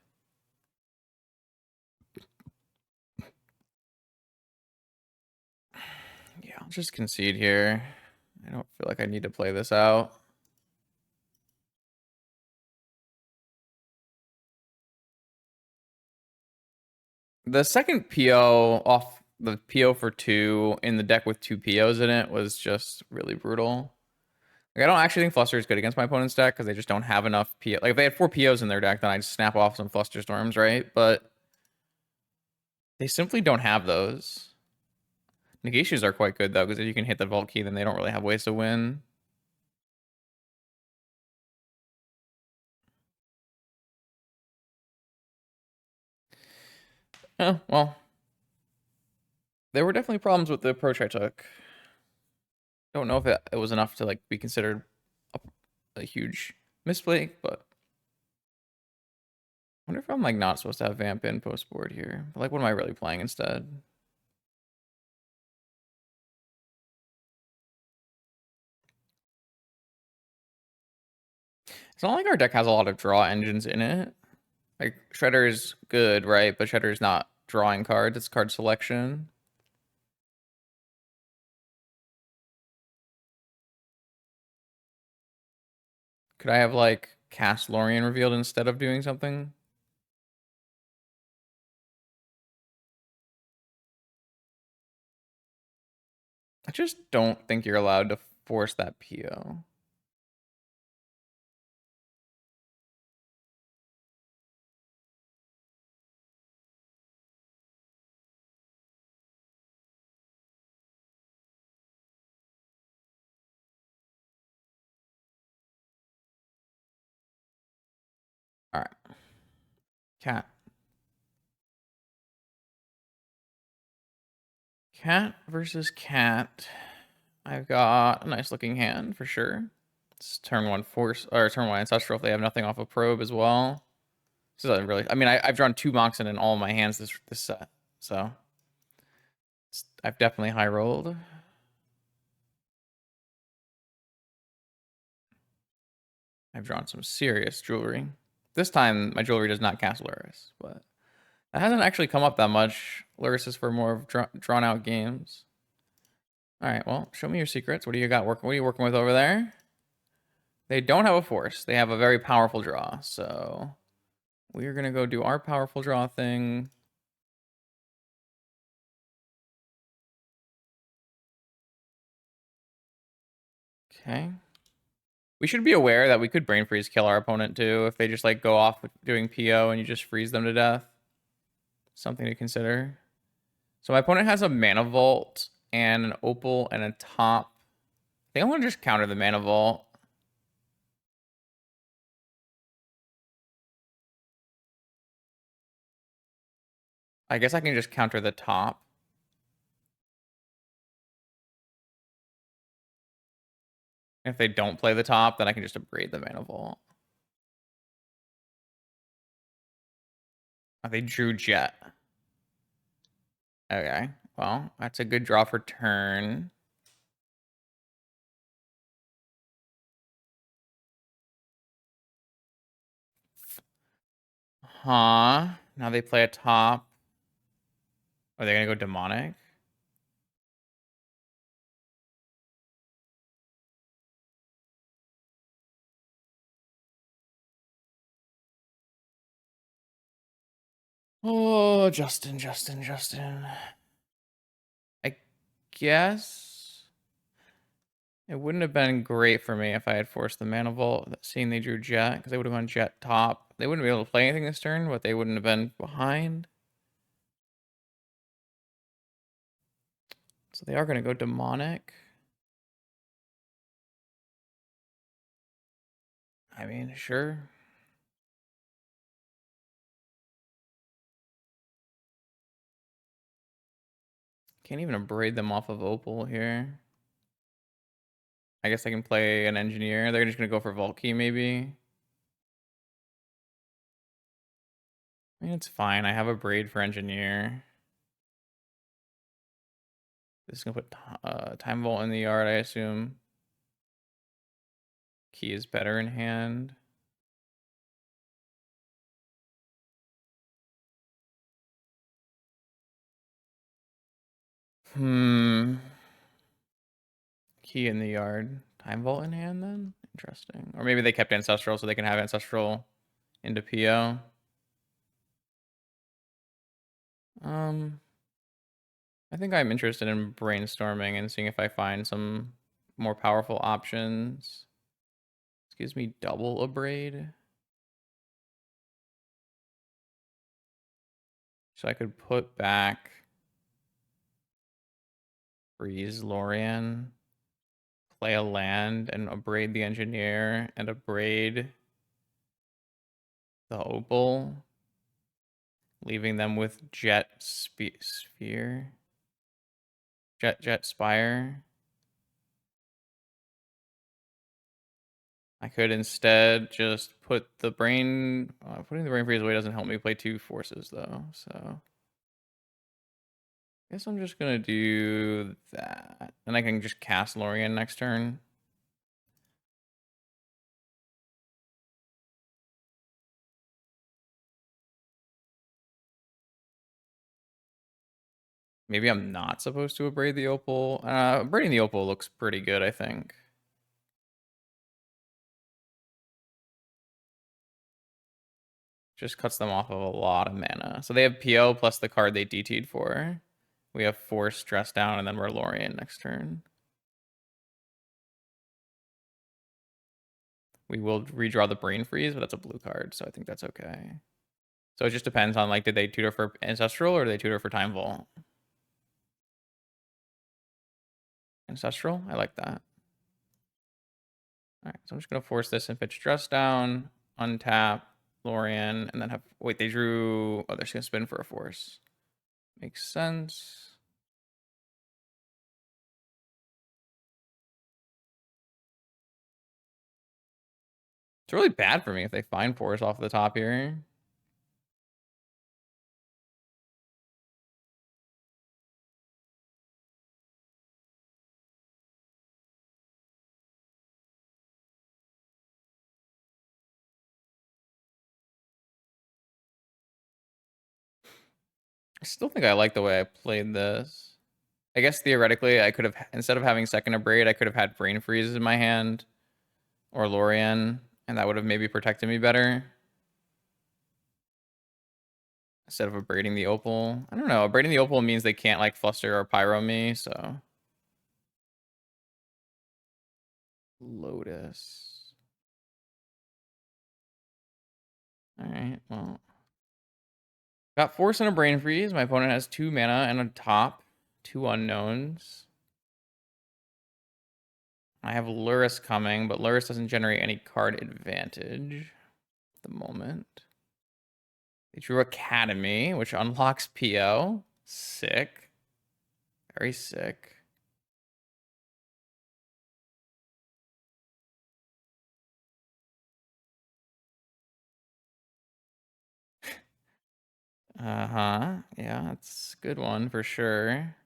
[SPEAKER 1] Yeah, I'll just concede here. I don't feel like I need to play this out. The second PO off the PO for 2 in the deck with 2 POs in it was just really brutal. Like, I don't actually think Fluster is good against my opponent's deck because they just don't have enough PO. Like, if they had 4 POs in their deck, then I'd snap off some Fluster Storms, right? But they simply don't have those. Negations are quite good, though, because if you can hit the Vault Key, then they don't really have ways to win. Oh, well. There were definitely problems with the approach I took. Don't know if it was enough to like be considered a huge misplay, but I wonder if I'm like not supposed to have Vamp in post board here. But, like, what am I really playing instead? It's not like our deck has a lot of draw engines in it. Like, Shredder is good, right? But Shredder is not drawing cards, it's card selection. Could I have like cast Lorien revealed instead of doing something? I just don't think you're allowed to force that PO. All right. Cat. Cat versus cat. I've got a nice looking hand for sure. It's turn 1 force or turn 1 ancestral if they have nothing off of probe as well. This doesn't really. I mean, I've drawn 2 Moxen in all my hands this set, so I've definitely high rolled. I've drawn some serious jewelry. This time, my jewelry does not cast Lurrus, but that hasn't actually come up that much. Lurrus is for more of drawn out games. All right, well, show me your secrets. What do you got working? What are you working with over there? They don't have a force. They have a very powerful draw, so we're gonna go do our powerful draw thing. Okay. We should be aware that we could brain freeze kill our opponent too if they just like go off doing PO and you just freeze them to death. Something to consider. So my opponent has a mana vault and an opal and a top. I think I'm gonna just counter the mana vault. I guess I can just counter the top. If they don't play the top, then I can just abrade the mana vault. Oh, they drew Jet. Okay, well, that's a good draw for turn. Huh? Now they play a top. Are they gonna go demonic? Oh, Justin. I guess it wouldn't have been great for me if I had forced the mana vault, seeing they drew Jet, because they would have gone Jet top. They wouldn't be able to play anything this turn, but they wouldn't have been behind. So they are going to go demonic. I mean, sure. Can't even abrade them off of Opal here. I guess I can play an engineer. They're just going to go for Vault Key, maybe. I mean, it's fine. I have a braid for engineer. This is going to put Time Vault in the yard, I assume. Key is better in hand. Key in the yard. Time Vault in hand then? Interesting. Or maybe they kept Ancestral so they can have Ancestral into PO. I think I'm interested in brainstorming and seeing if I find some more powerful options. This gives me double a braid. So I could put back freeze Lorian, play a land, and abrade the engineer, and abrade the opal, leaving them with jet sphere. Jet spire. I could instead just put the brain. Putting the brain freeze away doesn't help me play 2 forces though, so I guess I'm just gonna do that. And I can just cast Lorian next turn. Maybe I'm not supposed to abrade the opal. Abrading the opal looks pretty good, I think. Just cuts them off of a lot of mana. So they have PO plus the card they DT'd for. We have Force, Dress Down, and then we're Lorian next turn. We will redraw the Brain Freeze, but that's a blue card, so I think that's okay. So it just depends on, like, did they tutor for Ancestral or did they tutor for Time Vault? Ancestral? I like that. All right, so I'm just going to force this and pitch Dress Down, untap, Lorian, and then have... Wait, they drew... Oh, they're just going to spin for a Force. Makes sense. It's really bad for me if they find Force off the top here. I still think I like the way I played this. I guess theoretically, I could have, instead of having second abrade, I could have had Brain Freeze in my hand or Lorian, and that would have maybe protected me better. Instead of abrading the opal. I don't know. Abrading the opal means they can't, like, fluster or pyro me, so. Lotus. Alright, well. Got Force and a Brain Freeze. My opponent has 2 mana and a top. 2 unknowns. I have Lurrus coming, but Lurrus doesn't generate any card advantage at the moment. They drew Academy, which unlocks PO. Sick. Very sick. Uh-huh. Yeah, that's a good one for sure.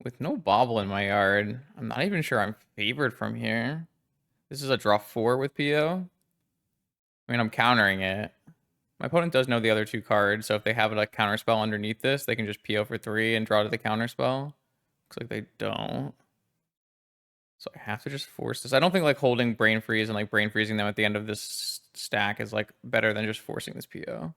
[SPEAKER 1] With no bobble in my yard, I'm not even sure I'm favored from here. This is a draw 4 with PO. I mean, I'm countering it. My opponent does know the other 2 cards, so if they have a counter spell underneath this, they can just PO for 3 and draw to the counter spell. Looks like they don't. So I have to just force this. I don't think, like, holding Brain Freeze and, like, Brain Freezing them at the end of this stack is, like, better than just forcing this PO.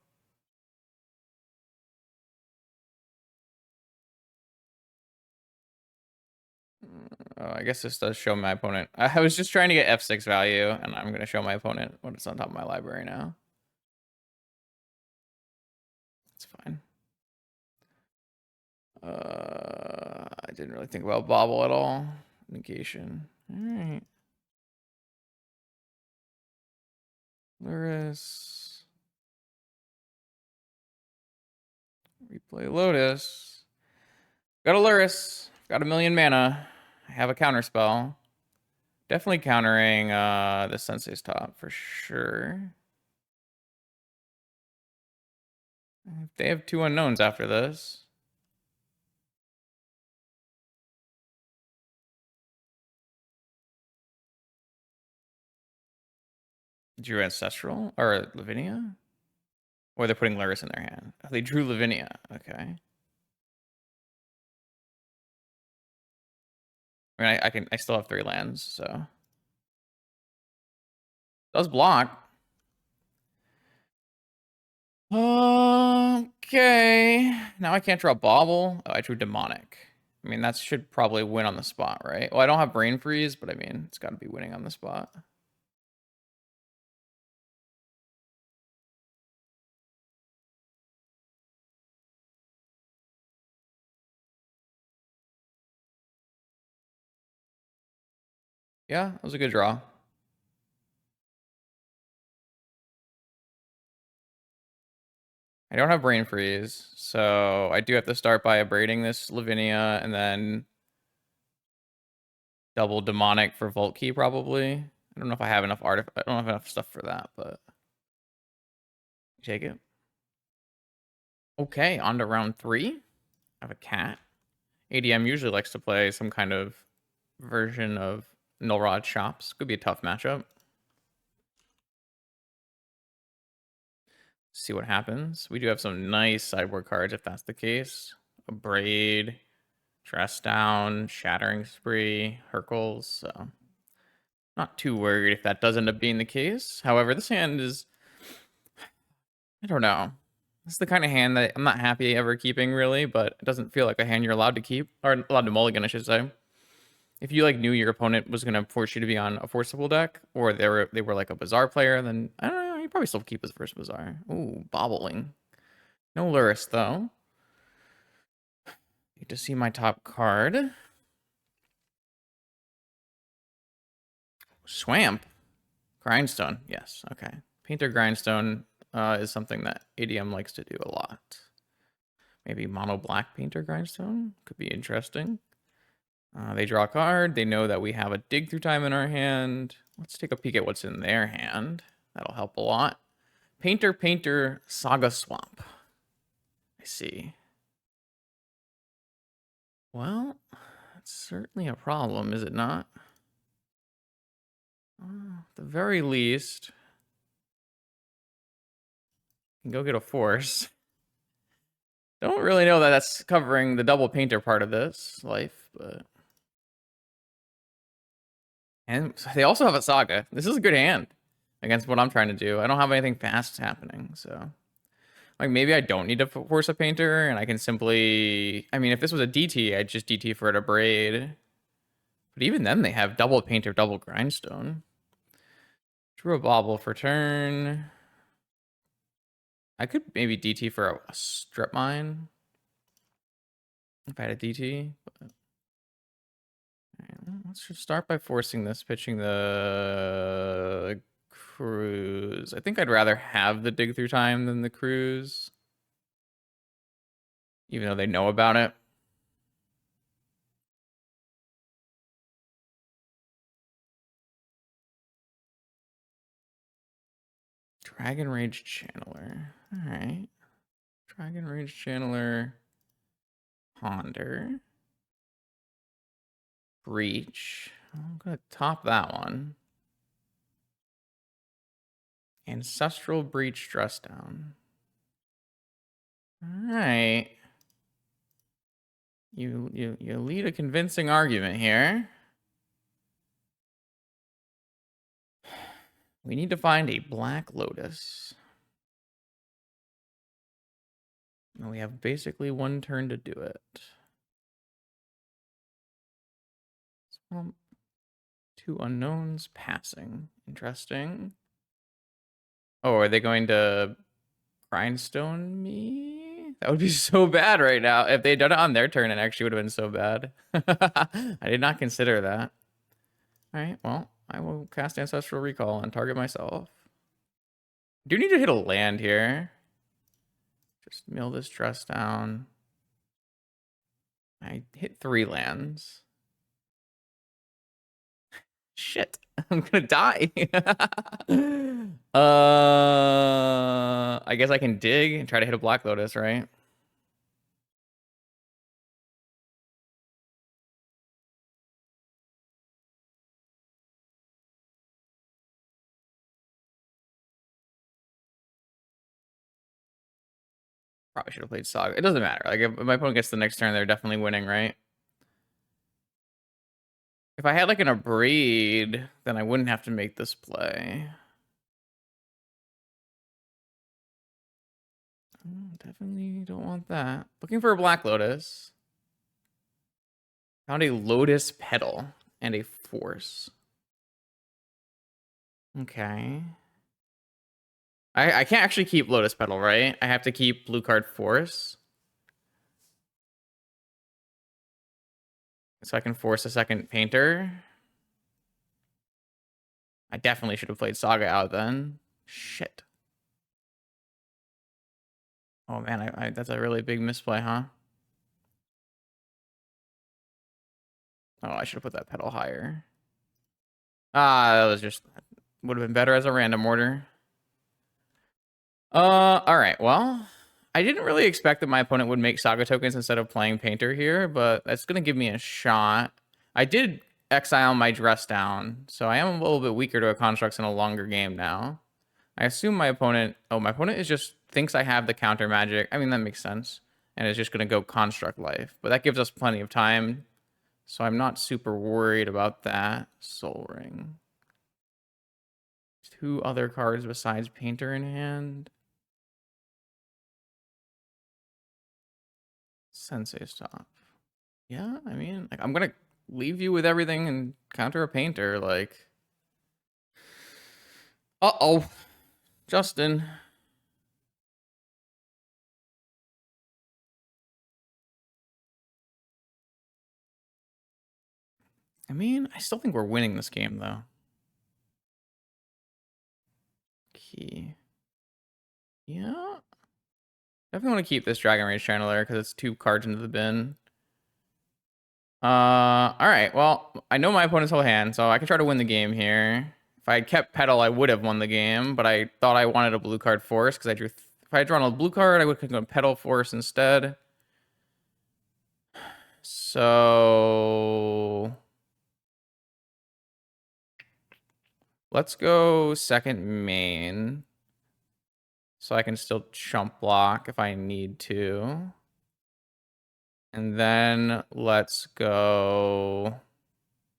[SPEAKER 1] Oh, I guess this does show my opponent. I was just trying to get F6 value, and I'm going to show my opponent when it's on top of my library now. It's fine. I didn't really think about bobble at all. Negation. All right. Lurrus. Replay Lotus. Got a Lurrus. Got a million mana. I have a counter spell. Definitely countering the Sensei's top for sure. They have 2 unknowns after this. Drew Ancestral or Lavinia? Or they're putting Lurrus in their hand. Oh, they drew Lavinia. Okay. I mean, I still have 3 lands, so. Does block. Okay. Now I can't draw Bobble. Oh, I drew Demonic. I mean, that should probably win on the spot, right? Well, I don't have Brain Freeze, but I mean, it's got to be winning on the spot. Yeah, that was a good draw. I don't have Brain Freeze, so I do have to start by abrading this Lavinia and then double Demonic for Vault Key, probably. I don't know if I have enough I don't have enough stuff for that, but take it. Okay, on to round 3. I have a cat. ADM usually likes to play some kind of version of Null Rod Shops. Could be a tough matchup. See what happens. We do have some nice sideboard cards if that's the case. A Braid, Dress Down, Shattering Spree, Hercules. So not too worried if that does end up being the case. However, this hand is, I don't know. This is the kind of hand that I'm not happy ever keeping, really, but it doesn't feel like a hand you're allowed to keep, or allowed to mulligan, I should say. If you like knew your opponent was gonna force you to be on a forcible deck, or they were like a Bazaar player, then I don't know, you probably still keep his first Bazaar. Ooh, bobbling. No Lurrus though. Need to see my top card. Swamp. Grindstone. Yes. Okay. Painter Grindstone is something that ADM likes to do a lot. Maybe mono black Painter Grindstone could be interesting. They draw a card. They know that we have a dig through time in our hand. Let's take a peek at what's in their hand. That'll help a lot. Painter, Saga Swamp. I see. Well, that's certainly a problem, is it not? At the very least, you can go get a force. Don't really know that that's covering the double painter part of this life, but. And they also have a Saga. This is a good hand against what I'm trying to do. I don't have anything fast happening, so. Like, maybe I don't need to force a painter, and I can simply... I mean, if this was a DT, I'd just DT for it a Braid. But even then, they have double painter, double grindstone. Drew a Bobble for turn. I could maybe DT for a Strip Mine. If I had a DT. But... Right, let's just start by forcing this, pitching the Cruise. I think I'd rather have the Dig Through Time than the Cruise. Even though they know about it. Dragon Rage Channeler. Alright. Dragon Rage Channeler. Ponder. Breach. I'm going to top that one. Ancestral Breach Dress Down. Alright. You lead a convincing argument here. We need to find a Black Lotus. And we have basically one turn to do it. Swamp. 2 unknowns passing. Interesting. Oh, are they going to grindstone me? That would be so bad right now. If they'd done it on their turn, it actually would have been so bad. I did not consider that. All right, well, I will cast Ancestral Recall and target myself. Do need to hit a land here. Just mill this dress down. I hit 3 lands. Shit. I'm gonna die. I guess I can dig and try to hit a Black Lotus, right? Probably should have played Saga. It doesn't matter. Like, if my opponent gets the next turn, they're definitely winning, right? If I had like an Abrade, then I wouldn't have to make this play. Definitely don't want that. Looking for a Black Lotus. Found a Lotus Petal and a Force. Okay. I can't actually keep Lotus Petal, right? I have to keep blue card Force. So I can force a second Painter. I definitely should have played Saga out then. Shit. Oh man, that's a really big misplay, huh? Oh, I should have put that pedal higher. That was just would have been better as a random order. All right. Well, I didn't really expect that my opponent would make Saga tokens instead of playing Painter here, but that's gonna give me a shot. I did exile my dress down, so I am a little bit weaker to a constructs in a longer game now. I assume my opponent. Oh, my opponent is just thinks I have the counter magic. I mean, that makes sense, and is just gonna go construct life, but that gives us plenty of time, so I'm not super worried about that. Soul Ring. Two other cards besides Painter in hand. Sensei Stop. Yeah, I mean, like, I'm gonna leave you with everything and counter a Painter. Like, uh-oh, Justin. I mean, I still think we're winning this game, though. Key. Yeah. Definitely want to keep this Dragon Rage Channeler because it's 2 cards into the bin. All right. Well, I know my opponent's whole hand, so I can try to win the game here. If I had kept Petal, I would have won the game, but I thought I wanted a blue card Force because I drew. If I had drawn a blue card, I would have gone Petal Force instead. So let's go second main. So I can still chump block if I need to. And then let's go.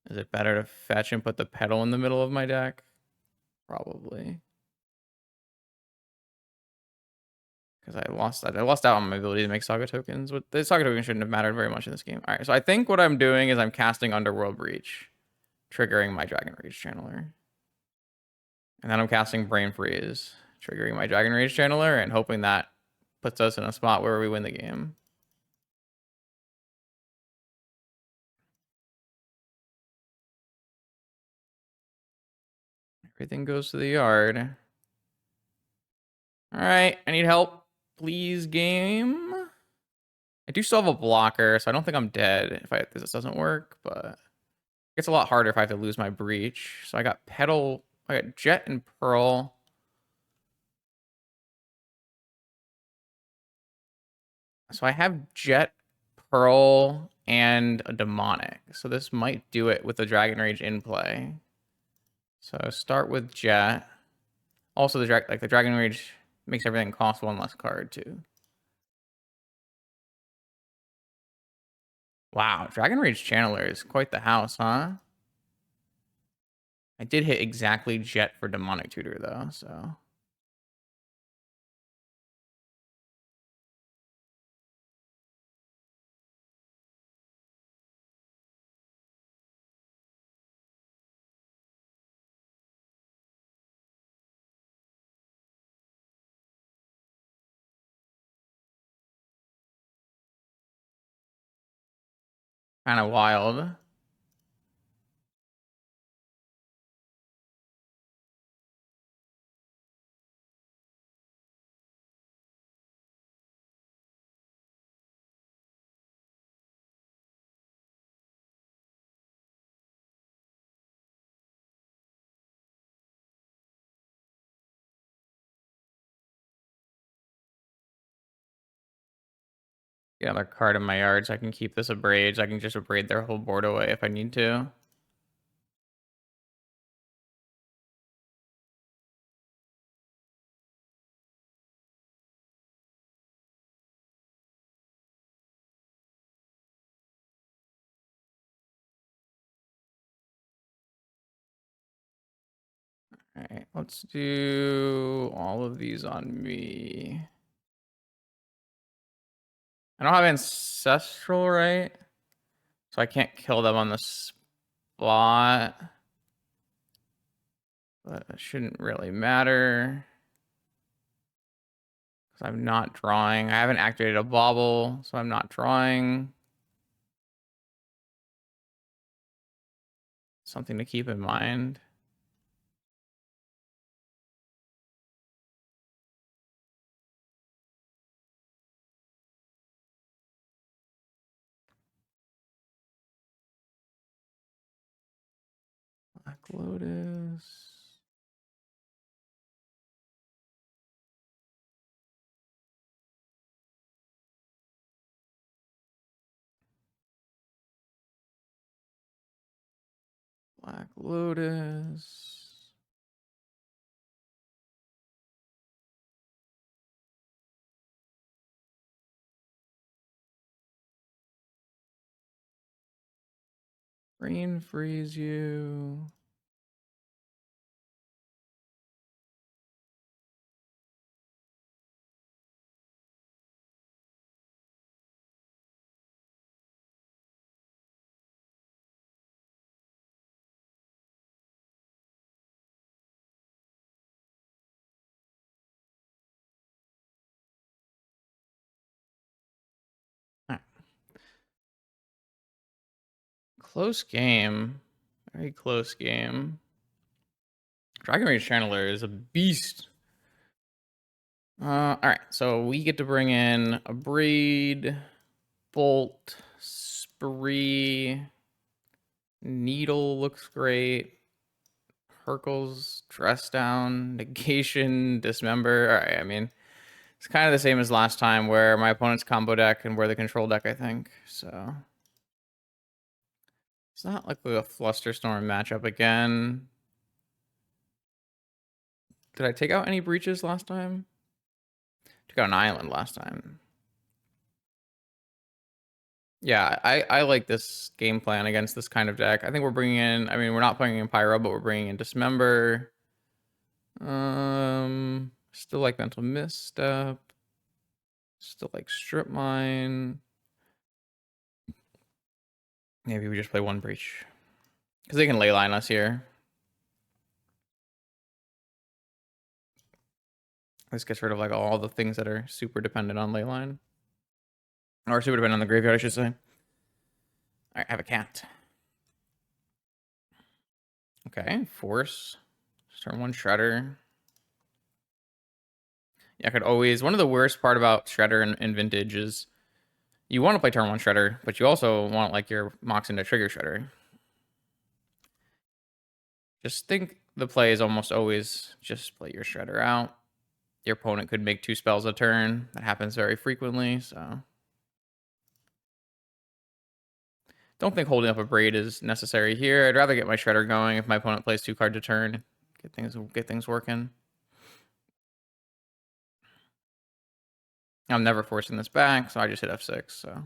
[SPEAKER 1] Is it better to fetch and put the Petal in the middle of my deck? Probably. Because I lost out on my ability to make Saga tokens. But the Saga token shouldn't have mattered very much in this game. All right, so I think what I'm doing is I'm casting Underworld Breach, triggering my Dragon Rage Channeler. And then I'm casting Brain Freeze, triggering my Dragon Rage Channeler, and hoping that puts us in a spot where we win the game. Everything goes to the yard. All right, I need help. Please, game. I do still have a blocker, so I don't think I'm dead if this doesn't work, but it gets a lot harder if I have to lose my breach. So I got Petal, I got Jet and Pearl. So I have Jet, Pearl, and a Demonic. So this might do it with the Dragon Rage in play. So start with Jet. Also, the Dragon Rage makes everything cost 1 less card too. Wow, Dragon Rage Channeler is quite the house, huh? I did hit exactly Jet for Demonic Tutor though, so. Kind of wild. Get another card in my yard so I can keep this abrade. So I can just abrade their whole board away if I need to. All right, let's do all of these on me. I don't have Ancestral, right? So I can't kill them on the spot. But it shouldn't really matter. Because I'm not drawing. I haven't activated a bauble, so I'm not drawing. Something to keep in mind. Black Lotus. Black Lotus. Green freeze you. Right. Close game. Very close game. Dragon Rage Channeler is a beast. All right, so we get to bring in a Breed, Bolt, Spree, Needle looks great. Hercules, Dress Down, Negation, Dismember. All right, I mean, it's kind of the same as last time where my opponent's combo deck and we're the control deck, I think. So it's not like a Flusterstorm matchup again. Did I take out any breaches last time? Took out an island last time. Yeah, I like this game plan against this kind of deck. I think we're bringing in, I mean, we're not bringing in Pyro, but we're bringing in Dismember. Still like Mental Misstep. Still like Strip Mine. Maybe we just play one Breach. Because they can leyline us here. This gets rid of like all the things that are super dependent on leyline. Or super dependent on the graveyard, I should say. Alright, I have a cat. Okay, Force. Just turn one Shredder. Yeah, I could always... One of the worst part about Shredder in Vintage is you want to play turn one Shredder, but you also want like your Moxen to trigger Shredder. Just think the play is almost always just play your Shredder out. Your opponent could make 2 spells a turn. That happens very frequently, so... Don't think holding up a Braid is necessary here. I'd rather get my Shredder going if my opponent plays 2 cards a turn. Get things working. I'm never forcing this back, so I just hit F6, so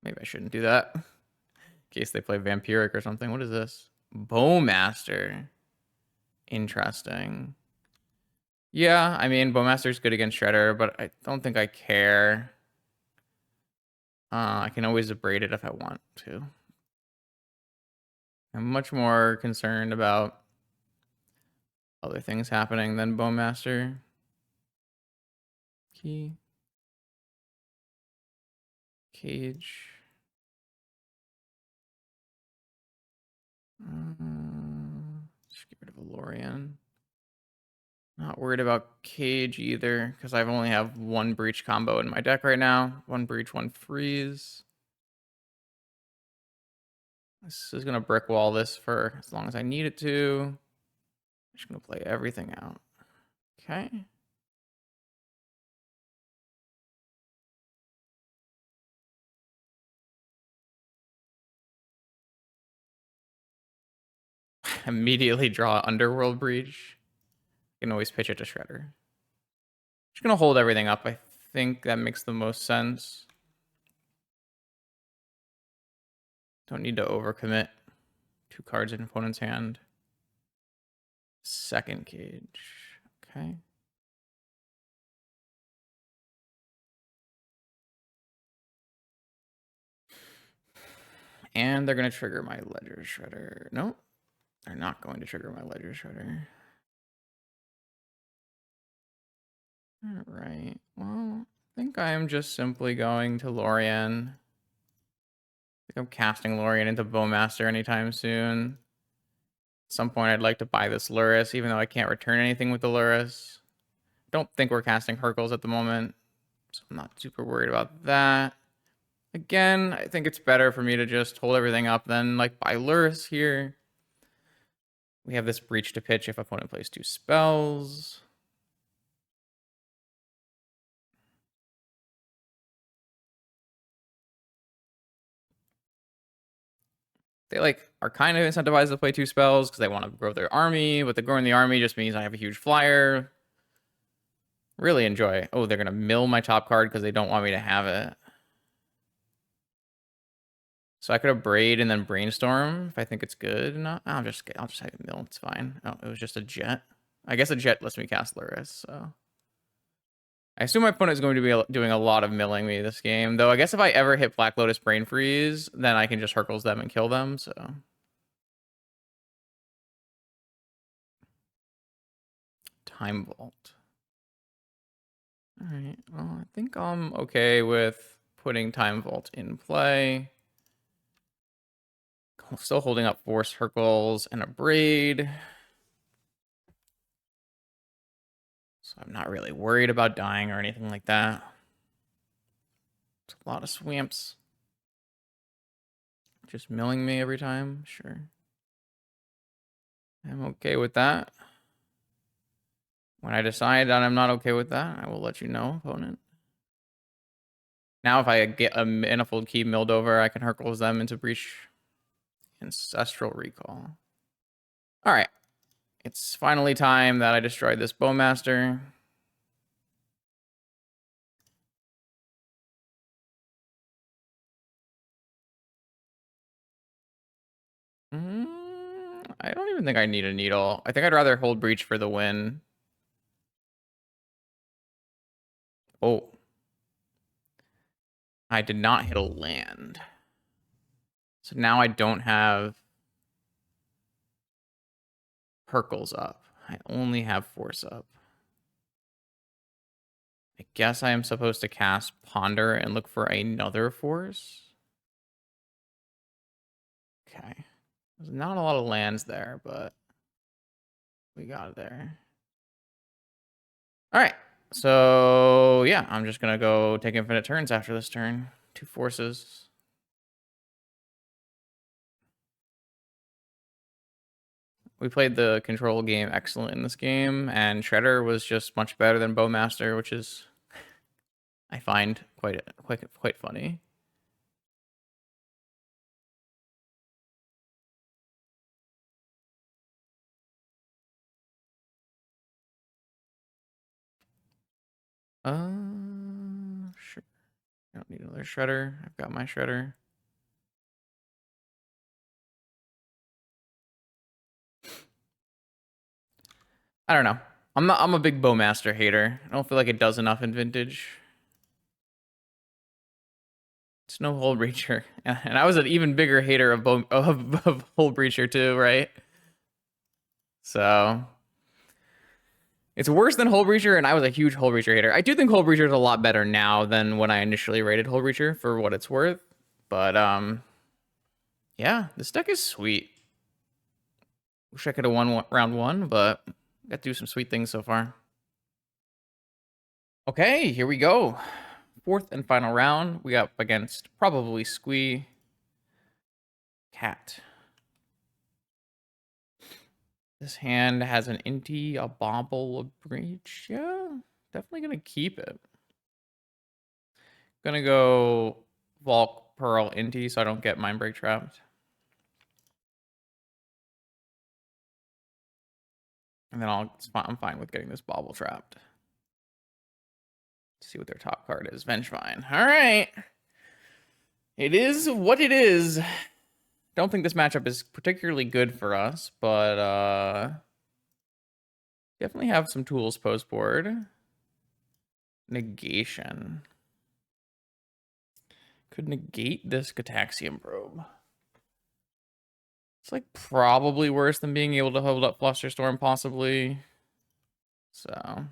[SPEAKER 1] maybe I shouldn't do that. In case they play Vampiric or something. What is this? Bowmaster. Interesting. Yeah, I mean, Bowmaster's good against Shredder, but I don't think I care. I can always abrade it if I want to. I'm much more concerned about other things happening than Bowmaster. Key. Cage. Just get rid of Valorian. Not worried about Cage either, because I've only have 1 Breach combo in my deck right now. 1 Breach, 1 Freeze. This is going to brick wall this for as long as I need it to. I'm just going to play everything out. Okay. immediately draw Underworld Breach. I can always pitch it to Shredder. Just gonna hold everything up. I think that makes the most sense. Don't need to overcommit. 2 cards in opponent's hand. Second cage. Okay. And they're going to trigger my Ledger Shredder. Nope. They're not going to trigger my Ledger Shredder. All right. Well, I think I am just simply going to Lorien. I think I'm casting Lorien into Bowmaster anytime soon. At some point, I'd like to buy this Lurrus, even though I can't return anything with the Lurrus. Don't think we're casting Hercules at the moment, so I'm not super worried about that. Again, I think it's better for me to just hold everything up than like buy Lurrus here. We have this Breach to pitch if opponent plays 2 spells. They like are kind of incentivized to play 2 spells because they want to grow their army, but the growing the army just means I have a huge flyer. Really enjoy. Oh, they're gonna mill my top card because they don't want me to have it. So I could have Braid and then Brainstorm if I think it's good. No, I'll just have it mill. It's fine. Oh, it was just a Jet. I guess a Jet lets me cast Lurrus, so I assume my opponent is going to be doing a lot of milling me this game. Though I guess if I ever hit Black Lotus Brain Freeze, then I can just Hercules them and kill them, so. Time Vault. Alright, well, I think I'm okay with putting Time Vault in play. Still holding up Force Hercules and a Braid. So I'm not really worried about dying or anything like that. It's a lot of swamps. Just milling me every time, sure. I'm okay with that. When I decide that I'm not okay with that, I will let you know, opponent. Now if I get a Manifold Key milled over, I can Hercules them into Breach. Ancestral Recall. All right. It's finally time that I destroyed this Bowmaster. I don't even think I need a Needle. I think I'd rather hold Breach for the win. Oh. I did not hit a land. So now I don't have Hercules up. I only have Force up. I guess I am supposed to cast Ponder and look for another Force. Okay. There's not a lot of lands there, but we got it there. All right. So, yeah, I'm just going to go take infinite turns after this turn. 2 forces. We played the control game excellent in this game, and Shredder was just much better than Bowmaster, which is, I find, quite funny. Sure. I don't need another Shredder. I've got my Shredder. I don't know. I'm a big Bowmaster hater. I don't feel like it does enough in Vintage. It's no Hole Breacher. And I was an even bigger hater of Hole Breacher too, right? So it's worse than Hole Breacher, and I was a huge Hole Breacher hater. I do think Hole Breacher is a lot better now than when I initially rated Hole Breacher for what it's worth. But yeah, this deck is sweet. Wish I could have won round 1, but got to do some sweet things so far. Okay, here we go. 4th and final round. We up against probably Squee. Cat. This hand has an Inti, a Bobble, a Breach. Yeah, definitely gonna keep it. Gonna go Volk, Pearl, Inti so I don't get Mind Break trapped. And then I'm fine with getting this bobble trapped. Let's see what their top card is. Vengevine. All right. It is what it is. Don't think this matchup is particularly good for us, but definitely have some tools post board. Negation. Could negate this Cataxium Probe. It's like probably worse than being able to hold up Flusterstorm, possibly. So.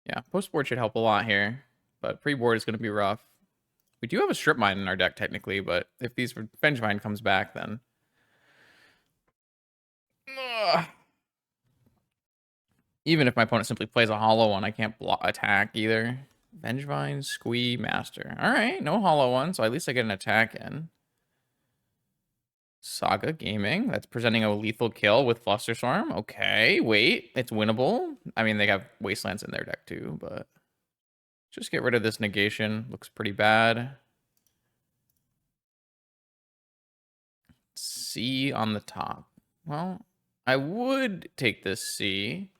[SPEAKER 1] Yeah, post board should help a lot here, but pre board is going to be rough. We do have a Strip Mine in our deck, technically, but if these Vengevine comes back, then. Ugh. Even if my opponent simply plays a hollow one, I can't attack either. Vengevine, Squee, Master. All right, no hollow one, so at least I get an attack in. Saga Gaming, that's presenting a lethal kill with Flusterstorm. Okay, wait, it's winnable. I mean, they have Wastelands in their deck too, but just get rid of this negation. Looks pretty bad. C on the top. Well, I would take this C,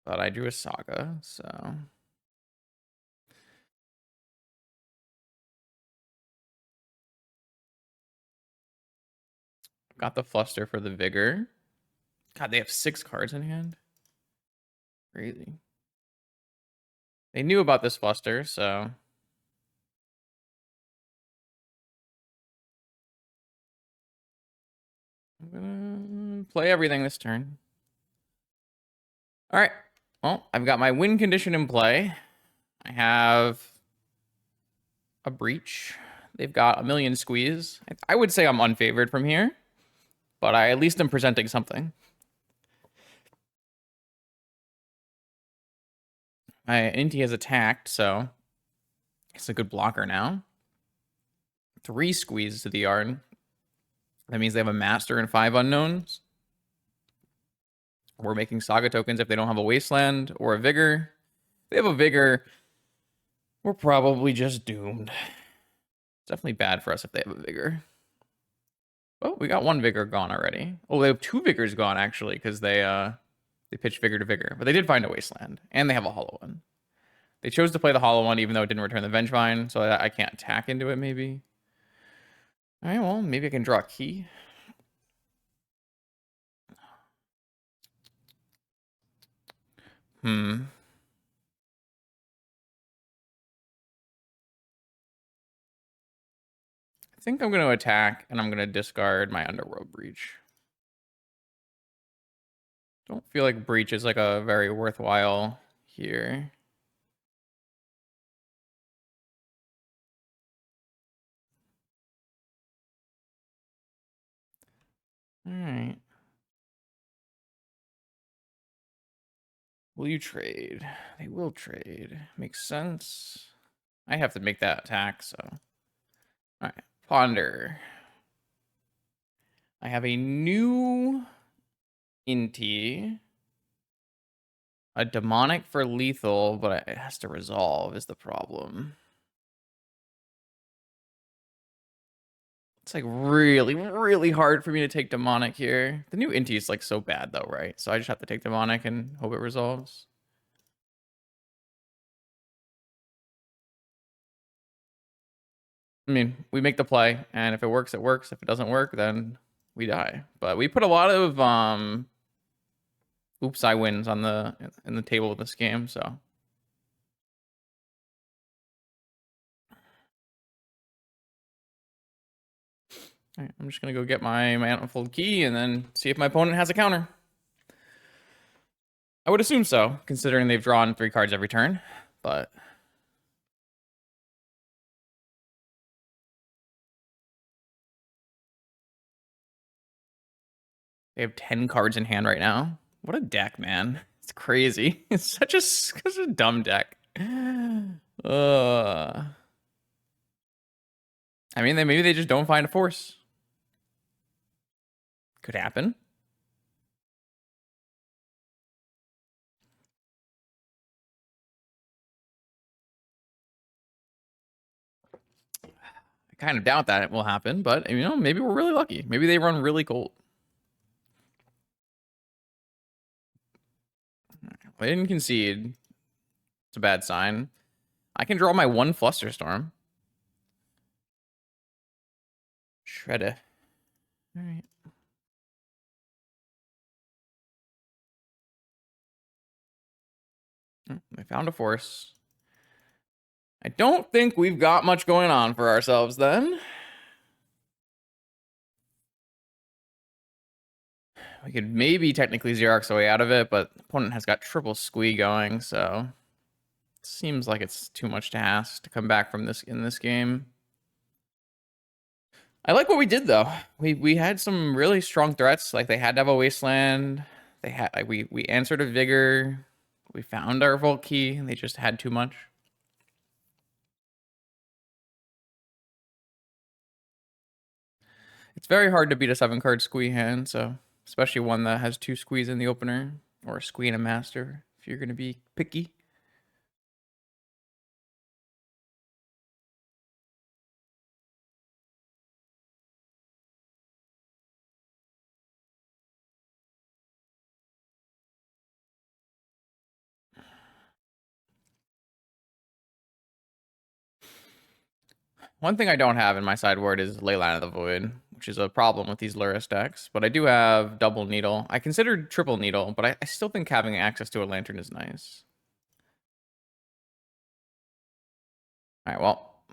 [SPEAKER 1] but I drew a Saga, so. Got the Fluster for the Vigor. God, they have 6 cards in hand. Crazy. They knew about this Fluster, so. I'm gonna play everything this turn. All right. Well, I've got my win condition in play. I have a Breach. They've got a million Squeeze. I would say I'm unfavored from here, but I at least am presenting something. My Inti has attacked, so it's a good blocker now. 3 Squeeze to the yard. That means they have a Master and 5 unknowns. We're making Saga tokens if they don't have a Wasteland or a Vigor. If they have a Vigor, we're probably just doomed. It's definitely bad for us if they have a Vigor. Oh, we got 1 Vigor gone already. Oh, they have 2 Vigors gone, actually, because they pitched Vigor to Vigor. But they did find a Wasteland, and they have a hollow one. They chose to play the hollow one, even though it didn't return the Vengevine, so I can't attack into it, maybe. All right, well, maybe I can draw a key. I think I'm going to attack, and I'm going to discard my Underworld Breach. Don't feel like Breach is like a very worthwhile here. All right. Will you trade? They will trade. Makes sense. I have to make that attack, so. All right. Ponder. I have a new Inti. A demonic for lethal, but it has to resolve is the problem. It's like really, really hard for me to take demonic here. The new Inti is like so bad though, right? So I just have to take demonic and hope it resolves. I mean, we make the play, and if it works, it works. If it doesn't work, then we die. But we put a lot of oops, I wins on in the table with this game, so. All right, I'm just gonna go get my Manifold Key and then see if my opponent has a counter. I would assume so, considering they've drawn 3 cards every turn, but. They have 10 cards in hand right now. What a deck, man. It's crazy. It's such a dumb deck. I mean, maybe they just don't find a force. Could happen. kind of doubt that it will happen, but you know, maybe we're really lucky. Maybe they run really cold. They didn't concede. It's a bad sign. I can draw my one Flusterstorm. Shredder. All right. I found a force. I don't think we've got much going on for ourselves then. We could maybe technically Xerox our way out of it, but the opponent has got triple squee going, so it seems like it's too much to ask to come back from this in this game. I like what we did though. We had some really strong threats. Like they had to have a wasteland. They had like we answered a vigor. We found our vault key, and they just had too much. It's very hard to beat a 7-card squee hand, so especially one that has 2 squees in the opener, or a squee and a master, if you're gonna be picky. One thing I don't have in my sideboard is Leyline of the Void, which is a problem with these Lurrus decks. But I do have double needle. I considered triple needle, but I still think having access to a lantern is nice. All right, well,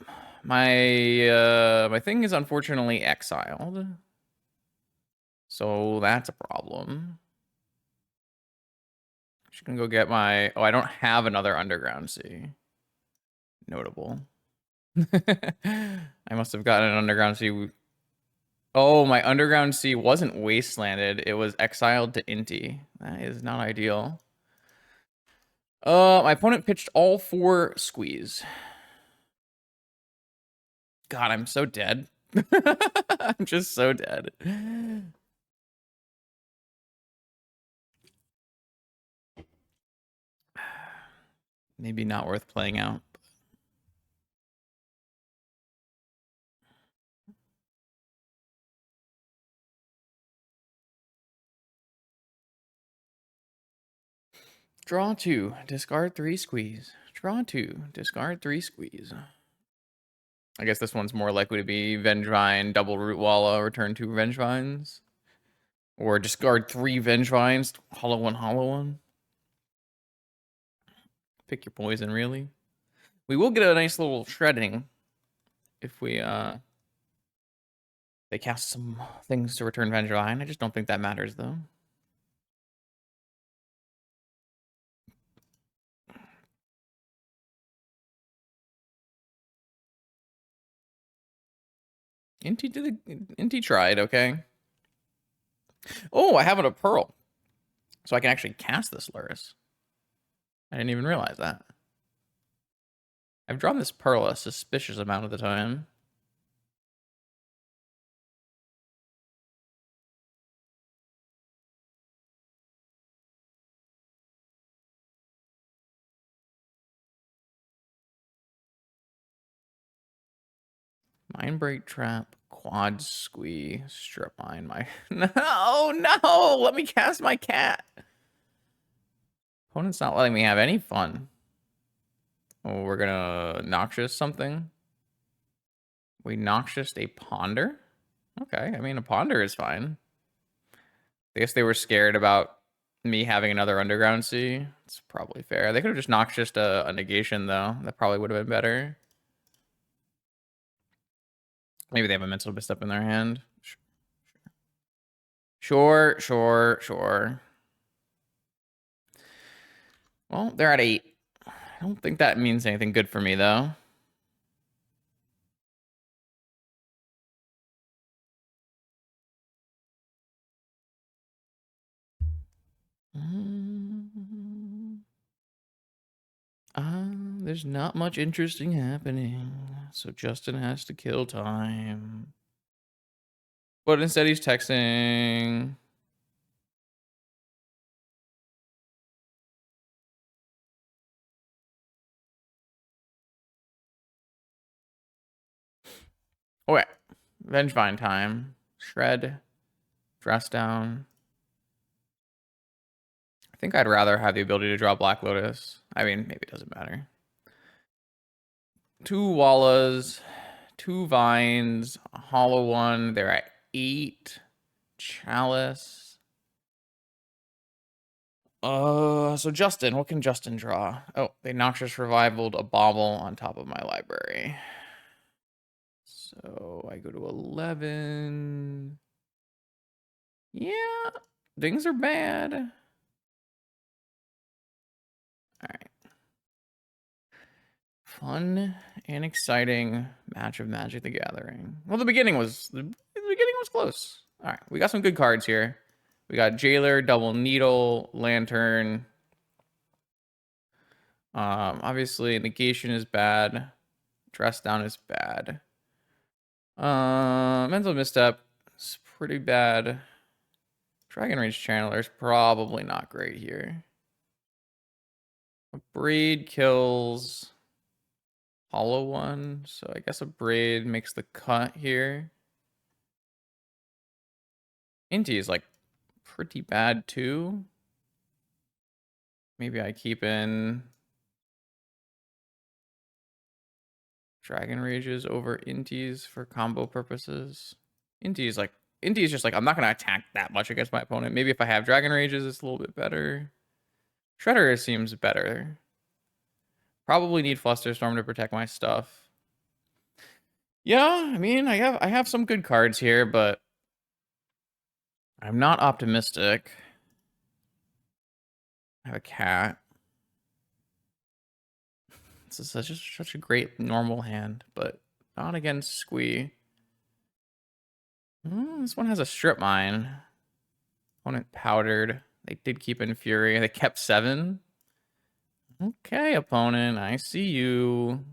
[SPEAKER 1] my thing is unfortunately exiled, so that's a problem. Just gonna go get my. Oh, I don't have another underground sea. Notable. I must have gotten an underground sea. Oh, my underground sea wasn't wastelanded. It was exiled to Inti. That is not ideal. My opponent pitched all 4 squeeze. God, I'm so dead. I'm just so dead. Maybe not worth playing out. Draw 2, discard 3, squeeze. Draw 2, discard 3, squeeze. I guess this one's more likely to be Vengevine, double Root Walla, return 2 Vengevines. Or discard 3 Vengevines, hollow 1, hollow 1. Pick your poison, really. We will get a nice little shredding if we they cast some things to return Vengevine. I just don't think that matters though. Inti tried, okay. Oh, I have a pearl. So I can actually cast this Lurrus. I didn't even realize that. I've drawn this pearl a suspicious amount of the time. Mindbreak Trap, Quad Squee, Strip Mine, my... No! Let me cast my cat! Opponent's not letting me have any fun. Oh, we're gonna Noxious something. We Noxious a Ponder? Okay, I mean, a Ponder is fine. I guess they were scared about me having another Underground Sea. It's probably fair. They could have just Noxious a Negation, though. That probably would have been better. Maybe they have a Mental Misstep in their hand. Sure. Well, they're at 8. I don't think that means anything good for me, though. There's not much interesting happening, so Justin has to kill time. But instead he's texting. Okay. Vengevine time. Shred. Dress down. I think I'd rather have the ability to draw Black Lotus. I mean, maybe it doesn't matter. 2 Wallas. 2 Vines. A hollow one. They're at 8. Chalice. So Justin, what can Justin draw? Oh, they Noxious Revivaled a Bauble on top of my library. So I go to 11. Yeah, things are bad. All right. Fun and exciting match of Magic the Gathering. Well, the beginning was close. All right, we got some good cards here. We got Jailer, Double Needle, Lantern. Obviously Negation is bad. Dress Down is bad. Mental Misstep is pretty bad. Dragon Rage Channeler is probably not great here. A Braid kills Hollow one, so I guess a Braid makes the cut here. Inti is like pretty bad too. Maybe I keep in Dragon Rages over Intis for combo purposes. Inti is just like, I'm not going to attack that much against my opponent. Maybe if I have Dragon Rages, it's a little bit better. Shredder seems better. Probably need Flusterstorm to protect my stuff. Yeah, I mean, I have some good cards here, but I'm not optimistic. I have a cat. This is such a great normal hand, but not against Squee. This one has a Strip Mine. Opponent powdered. They did keep in Fury. They kept 7. Okay, opponent, I see you.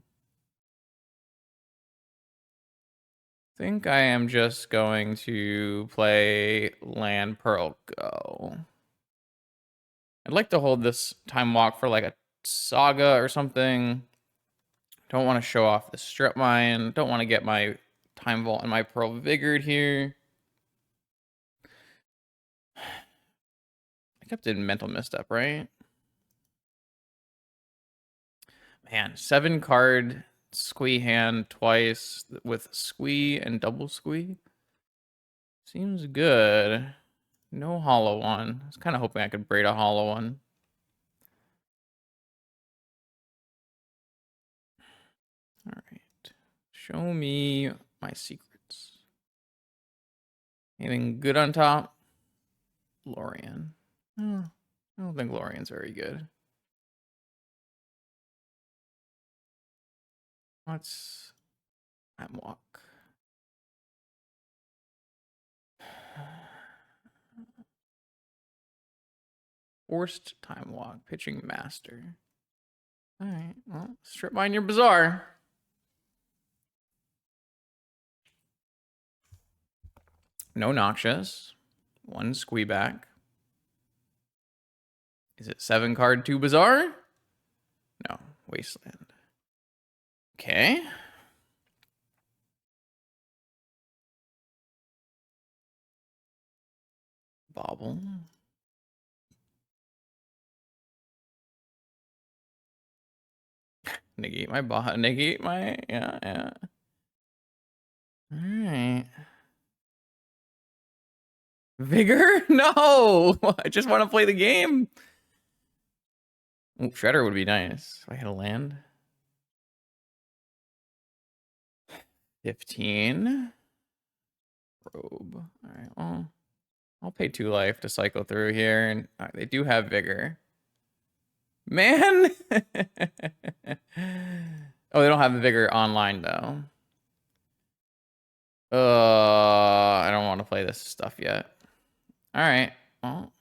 [SPEAKER 1] Think I am just going to play Land Pearl Go. I'd like to hold this Time Walk for like a Saga or something. Don't want to show off the Strip Mine. Don't want to get my Time Vault and my Pearl Vigored here. I kept in Mental Misstep, right? Man, 7 card Squee hand twice with Squee and double Squee. Seems good. No hollow one. I was kind of hoping I could braid a hollow one. All right. Show me my secrets. Anything good on top? Lorian. Oh, I don't think Lorian's very good. Let's Time Walk. Forced Time Walk. Pitching Master. All right. Well, Strip Mine your Bazaar. No Noxious. 1 Squee back. Is it 7 card 2 Bazaar? No. Wasteland. Okay. Bobble. Negate my bot. Negate my. Yeah. All right. Vigor? No! I just want to play the game. Ooh, Shredder would be nice. If I hit a land. 15. Probe. All right. Well, I'll pay 2 life to cycle through here. And they do have Vigor. Man! Oh, they don't have Vigor online, though. I don't want to play this stuff yet. All right. Well,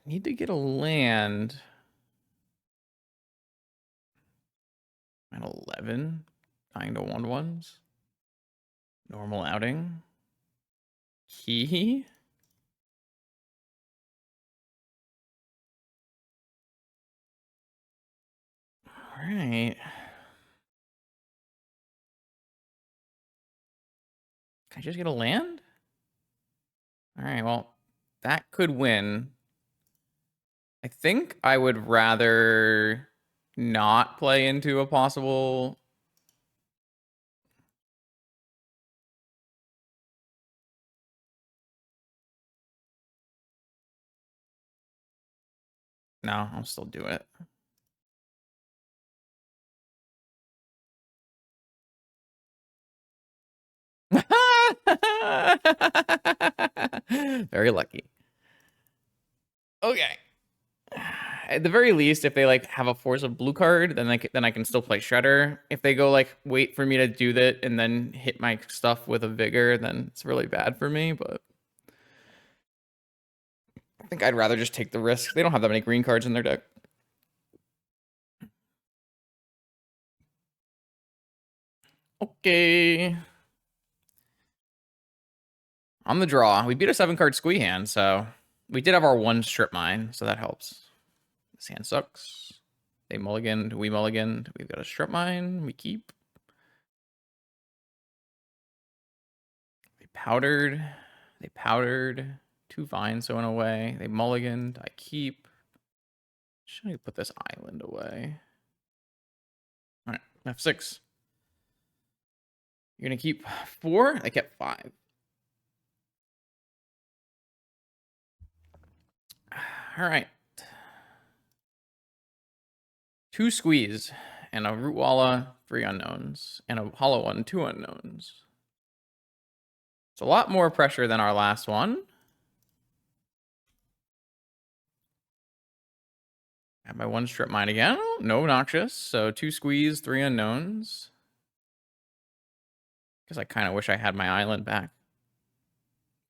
[SPEAKER 1] need to get a land. At 11. Tying to 1/1s. Normal outing. Key. All right. I just get a land? All right, well, that could win. I think I would rather not play into a possible... No, I'll still do it. Very lucky. Okay. At the very least, if they like have a force of blue card, then I can still play Shredder. If they go like wait for me to do that and then hit my stuff with a vigor, then it's really bad for me. But I think I'd rather just take the risk. They don't have that many green cards in their deck. Okay. On the draw, we beat a 7-card squee hand, so we did have our 1 strip mine, so that helps. This hand sucks. They mulliganed, we mulliganed. We've got a strip mine, we keep. They powdered. 2 vines so in a way. They mulliganed, I keep. Should I put this island away? All right, F6. You're gonna keep 4? I kept 5. All right. 2 squeeze and a root walla, 3 unknowns, and a hollow one, 2 unknowns. It's a lot more pressure than our last one. Have my 1 strip mine again. Oh, no noxious. So 2 squeeze, 3 unknowns. Because I kind of wish I had my island back.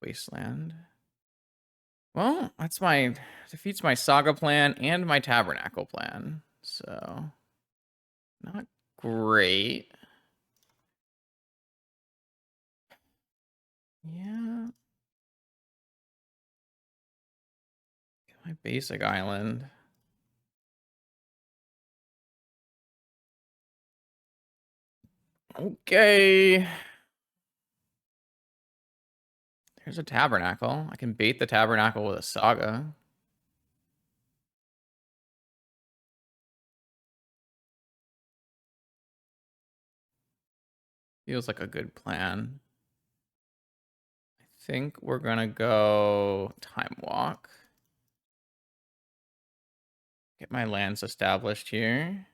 [SPEAKER 1] Wasteland. Well, that's my defeats my saga plan and my tabernacle plan. So not great. Yeah. Get my basic island. Okay. There's a tabernacle. I can bait the tabernacle with a saga. Feels like a good plan. I think we're gonna go time walk. Get my lands established here.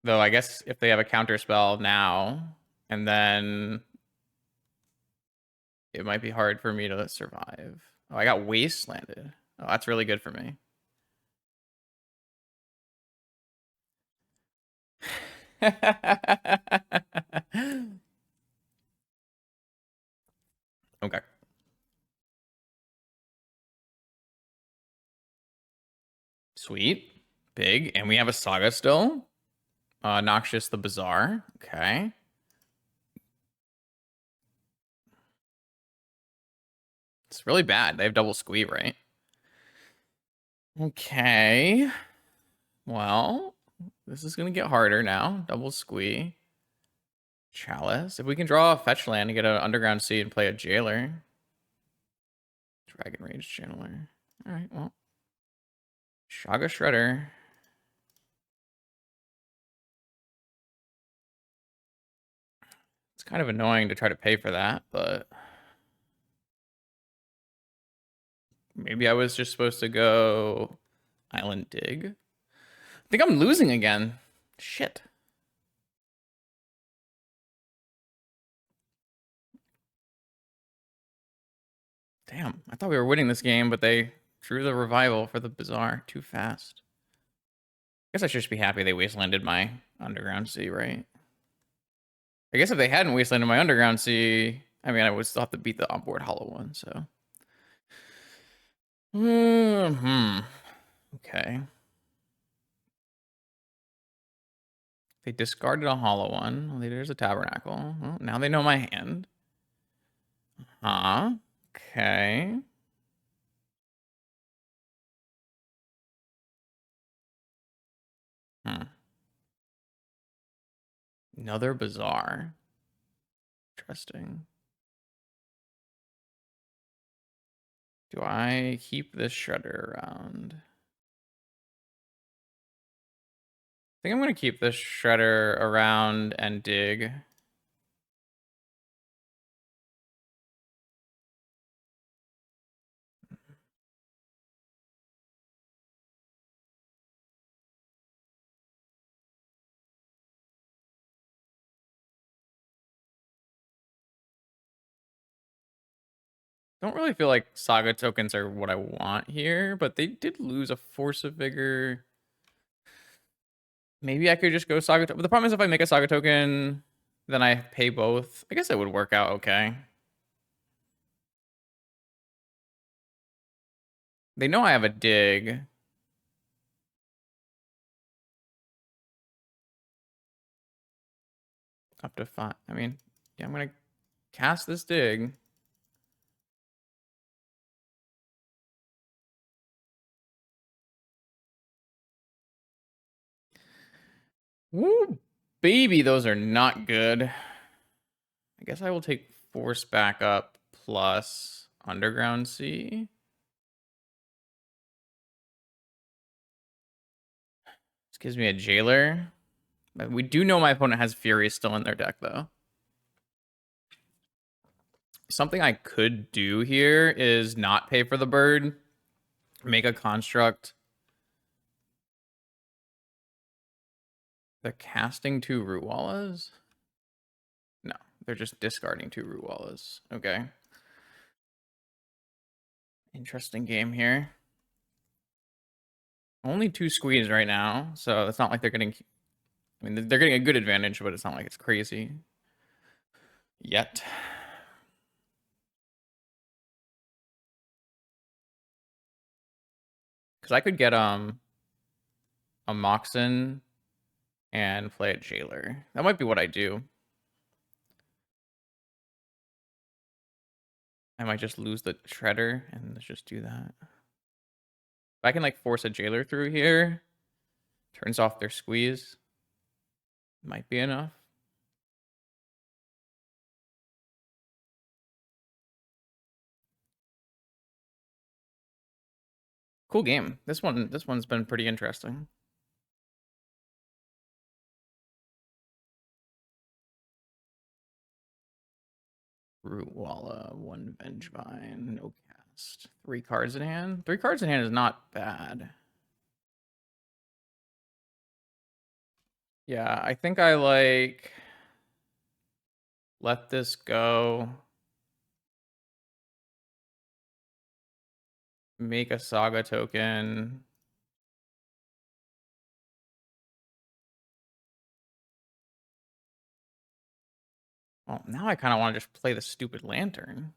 [SPEAKER 1] Though I guess if they have a counter spell now, and then it might be hard for me to survive. Oh, I got wastelanded. Oh, that's really good for me. Okay. Sweet. Big. And we have a saga still. Noxious the Bizarre. Okay. It's really bad. They have double squee, right? Okay. Well, this is going to get harder now. Double squee. Chalice. If we can draw a fetch land and get an Underground Sea and play a Jailer. Dragon Rage Channeler. All right, well. Shaga Shredder. It's kind of annoying to try to pay for that, but maybe I was just supposed to go Island Dig. I think I'm losing again. Shit. Damn, I thought we were winning this game, but they drew the revival for the Bizarre too fast. I guess I should just be happy they wastelanded my Underground Sea, right? I guess if they hadn't wastelanded my Underground Sea, I mean, I would still have to beat the onboard hollow one, so. Okay. They discarded a hollow one. Well, there's a tabernacle. Well, now they know my hand. Huh? Okay. Hmm. Another Bazaar. Interesting. Do I keep this Shredder around? I think I'm going to keep this Shredder around and dig. Don't really feel like Saga tokens are what I want here, but they did lose a Force of Vigor. Maybe I could just go Saga token. But the problem is if I make a Saga token, then I pay both. I guess it would work out okay. They know I have a dig. Up to 5. I mean, yeah, I'm going to cast this dig. Woo, baby, those are not good. I guess I will take Force Backup plus Underground Sea. This gives me a Jailer. But we do know my opponent has Fury still in their deck, though. Something I could do here is not pay for the bird, make a construct. They're casting 2 Root Wallas? No, they're just discarding 2 Root Wallas. Okay. Interesting game here. Only 2 squeeze right now, so it's not like they're getting... I mean, they're getting a good advantage, but it's not like it's crazy. Yet. Because I could get a Moxen and play a Jailer. That might be what I do. I might just lose the Shredder and let's just do that. If I can like force a Jailer through here, turns off their squeeze, might be enough. Cool game. This one's been pretty interesting. Root Walla, 1 Vengevine, no cast. 3 cards in hand. 3 cards in hand is not bad. Yeah, I think I like let this go. Make a Saga token. Well, now I kind of want to just play the stupid Lantern.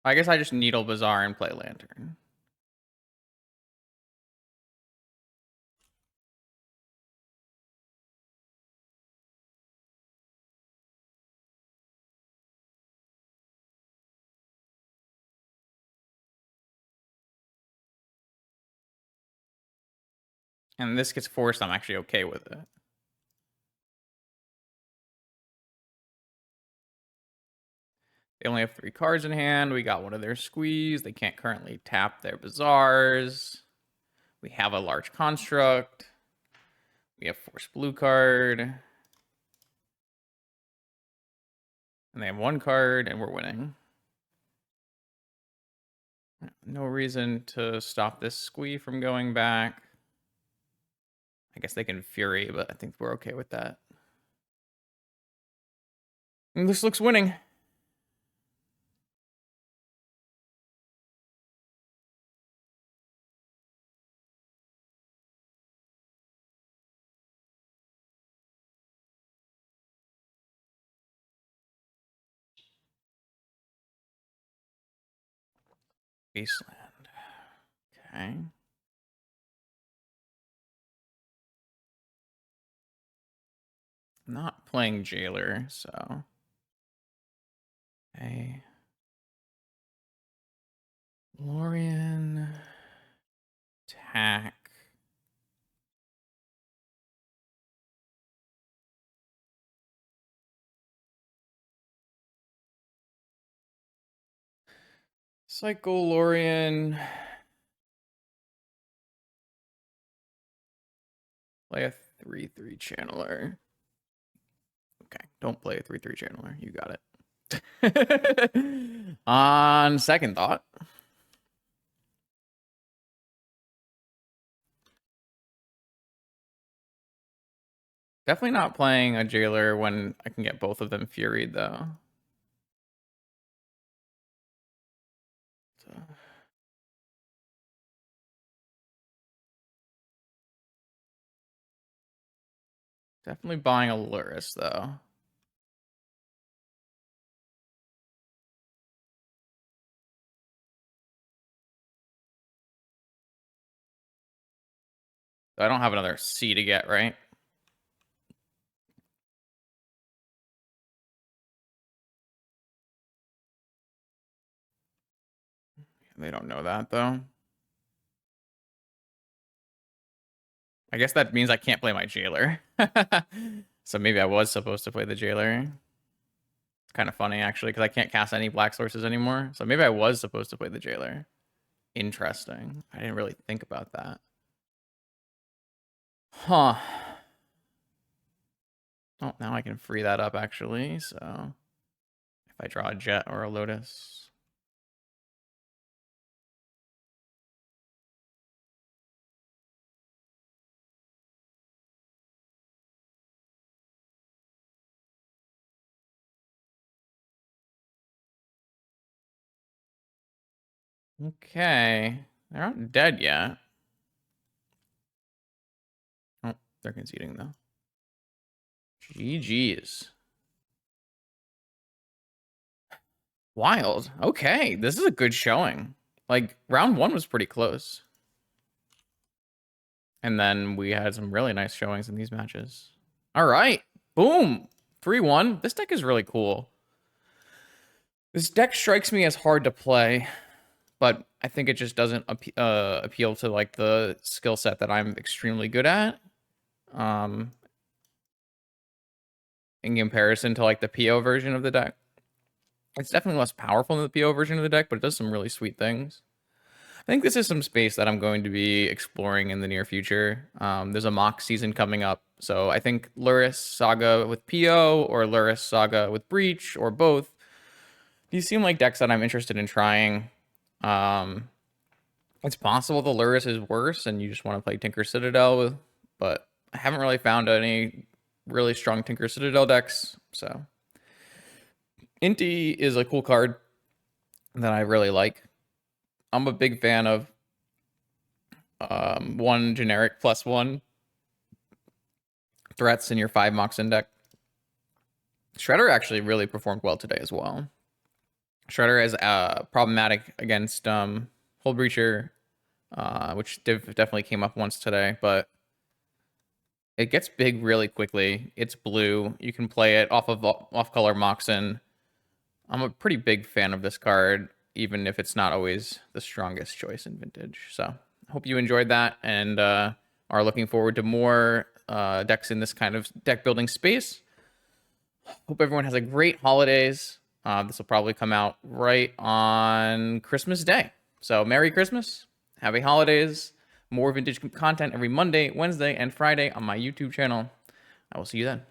[SPEAKER 1] I guess I just Needle Bazaar and play Lantern. And this gets forced, I'm actually okay with it. They only have 3 cards in hand. We got one of their squeeze. They can't currently tap their Bazaars. We have a large construct. We have force blue card. And they have 1 card, and we're winning. No reason to stop this squee from going back. I guess they can Fury, but I think we're okay with that. And this looks winning. Baseland. Okay. I'm not playing Jailer, so. Okay. Lorian. Attack. Psycholorian. Play a 3/3 channeler. Okay, don't play a 3/3 channeler. You got it. On second thought. Definitely not playing a jailer when I can get both of them furied, though. So. Definitely buying a Lurrus, though. I don't have another C to get, right? They don't know that, though. I guess that means I can't play my jailer. So maybe I was supposed to play the jailer. It's kind of funny, actually, because I can't cast any black sources anymore. So maybe I was supposed to play the jailer. Interesting. I didn't really think about that. Huh. Oh, now I can free that up, actually. So if I draw a jet or a lotus. Okay. They're not dead yet. Oh, they're conceding, though. GG's. Wild. Okay, this is a good showing. Like, round one was pretty close. And then we had some really nice showings in these matches. All right. Boom. 3-1. This deck is really cool. This deck strikes me as hard to play, but I think it just doesn't appeal to, like, the skill set that I'm extremely good at. In comparison to, like, the PO version of the deck. It's definitely less powerful than the PO version of the deck, but it does some really sweet things. I think this is some space that I'm going to be exploring in the near future. There's a mock season coming up, so I think Lurrus Saga with PO or Lurrus Saga with Breach or both. These seem like decks that I'm interested in trying. It's possible the Lurrus is worse and you just want to play Tinker Citadel with, but I haven't really found any really strong Tinker Citadel decks, so. Inti is a cool card that I really like. I'm a big fan of one generic +1 threats in your 5 Moxen deck. Shredder actually really performed well today as well. Shredder is problematic against Hull Breacher, which definitely came up once today, but it gets big really quickly. It's blue. You can play it off of off-color Moxen. I'm a pretty big fan of this card, even if it's not always the strongest choice in Vintage. So I hope you enjoyed that and are looking forward to more decks in this kind of deck building space. Hope everyone has a great holidays. This will probably come out right on Christmas Day. So Merry Christmas. Happy holidays. More Vintage content every Monday, Wednesday, and Friday on my YouTube channel. I will see you then.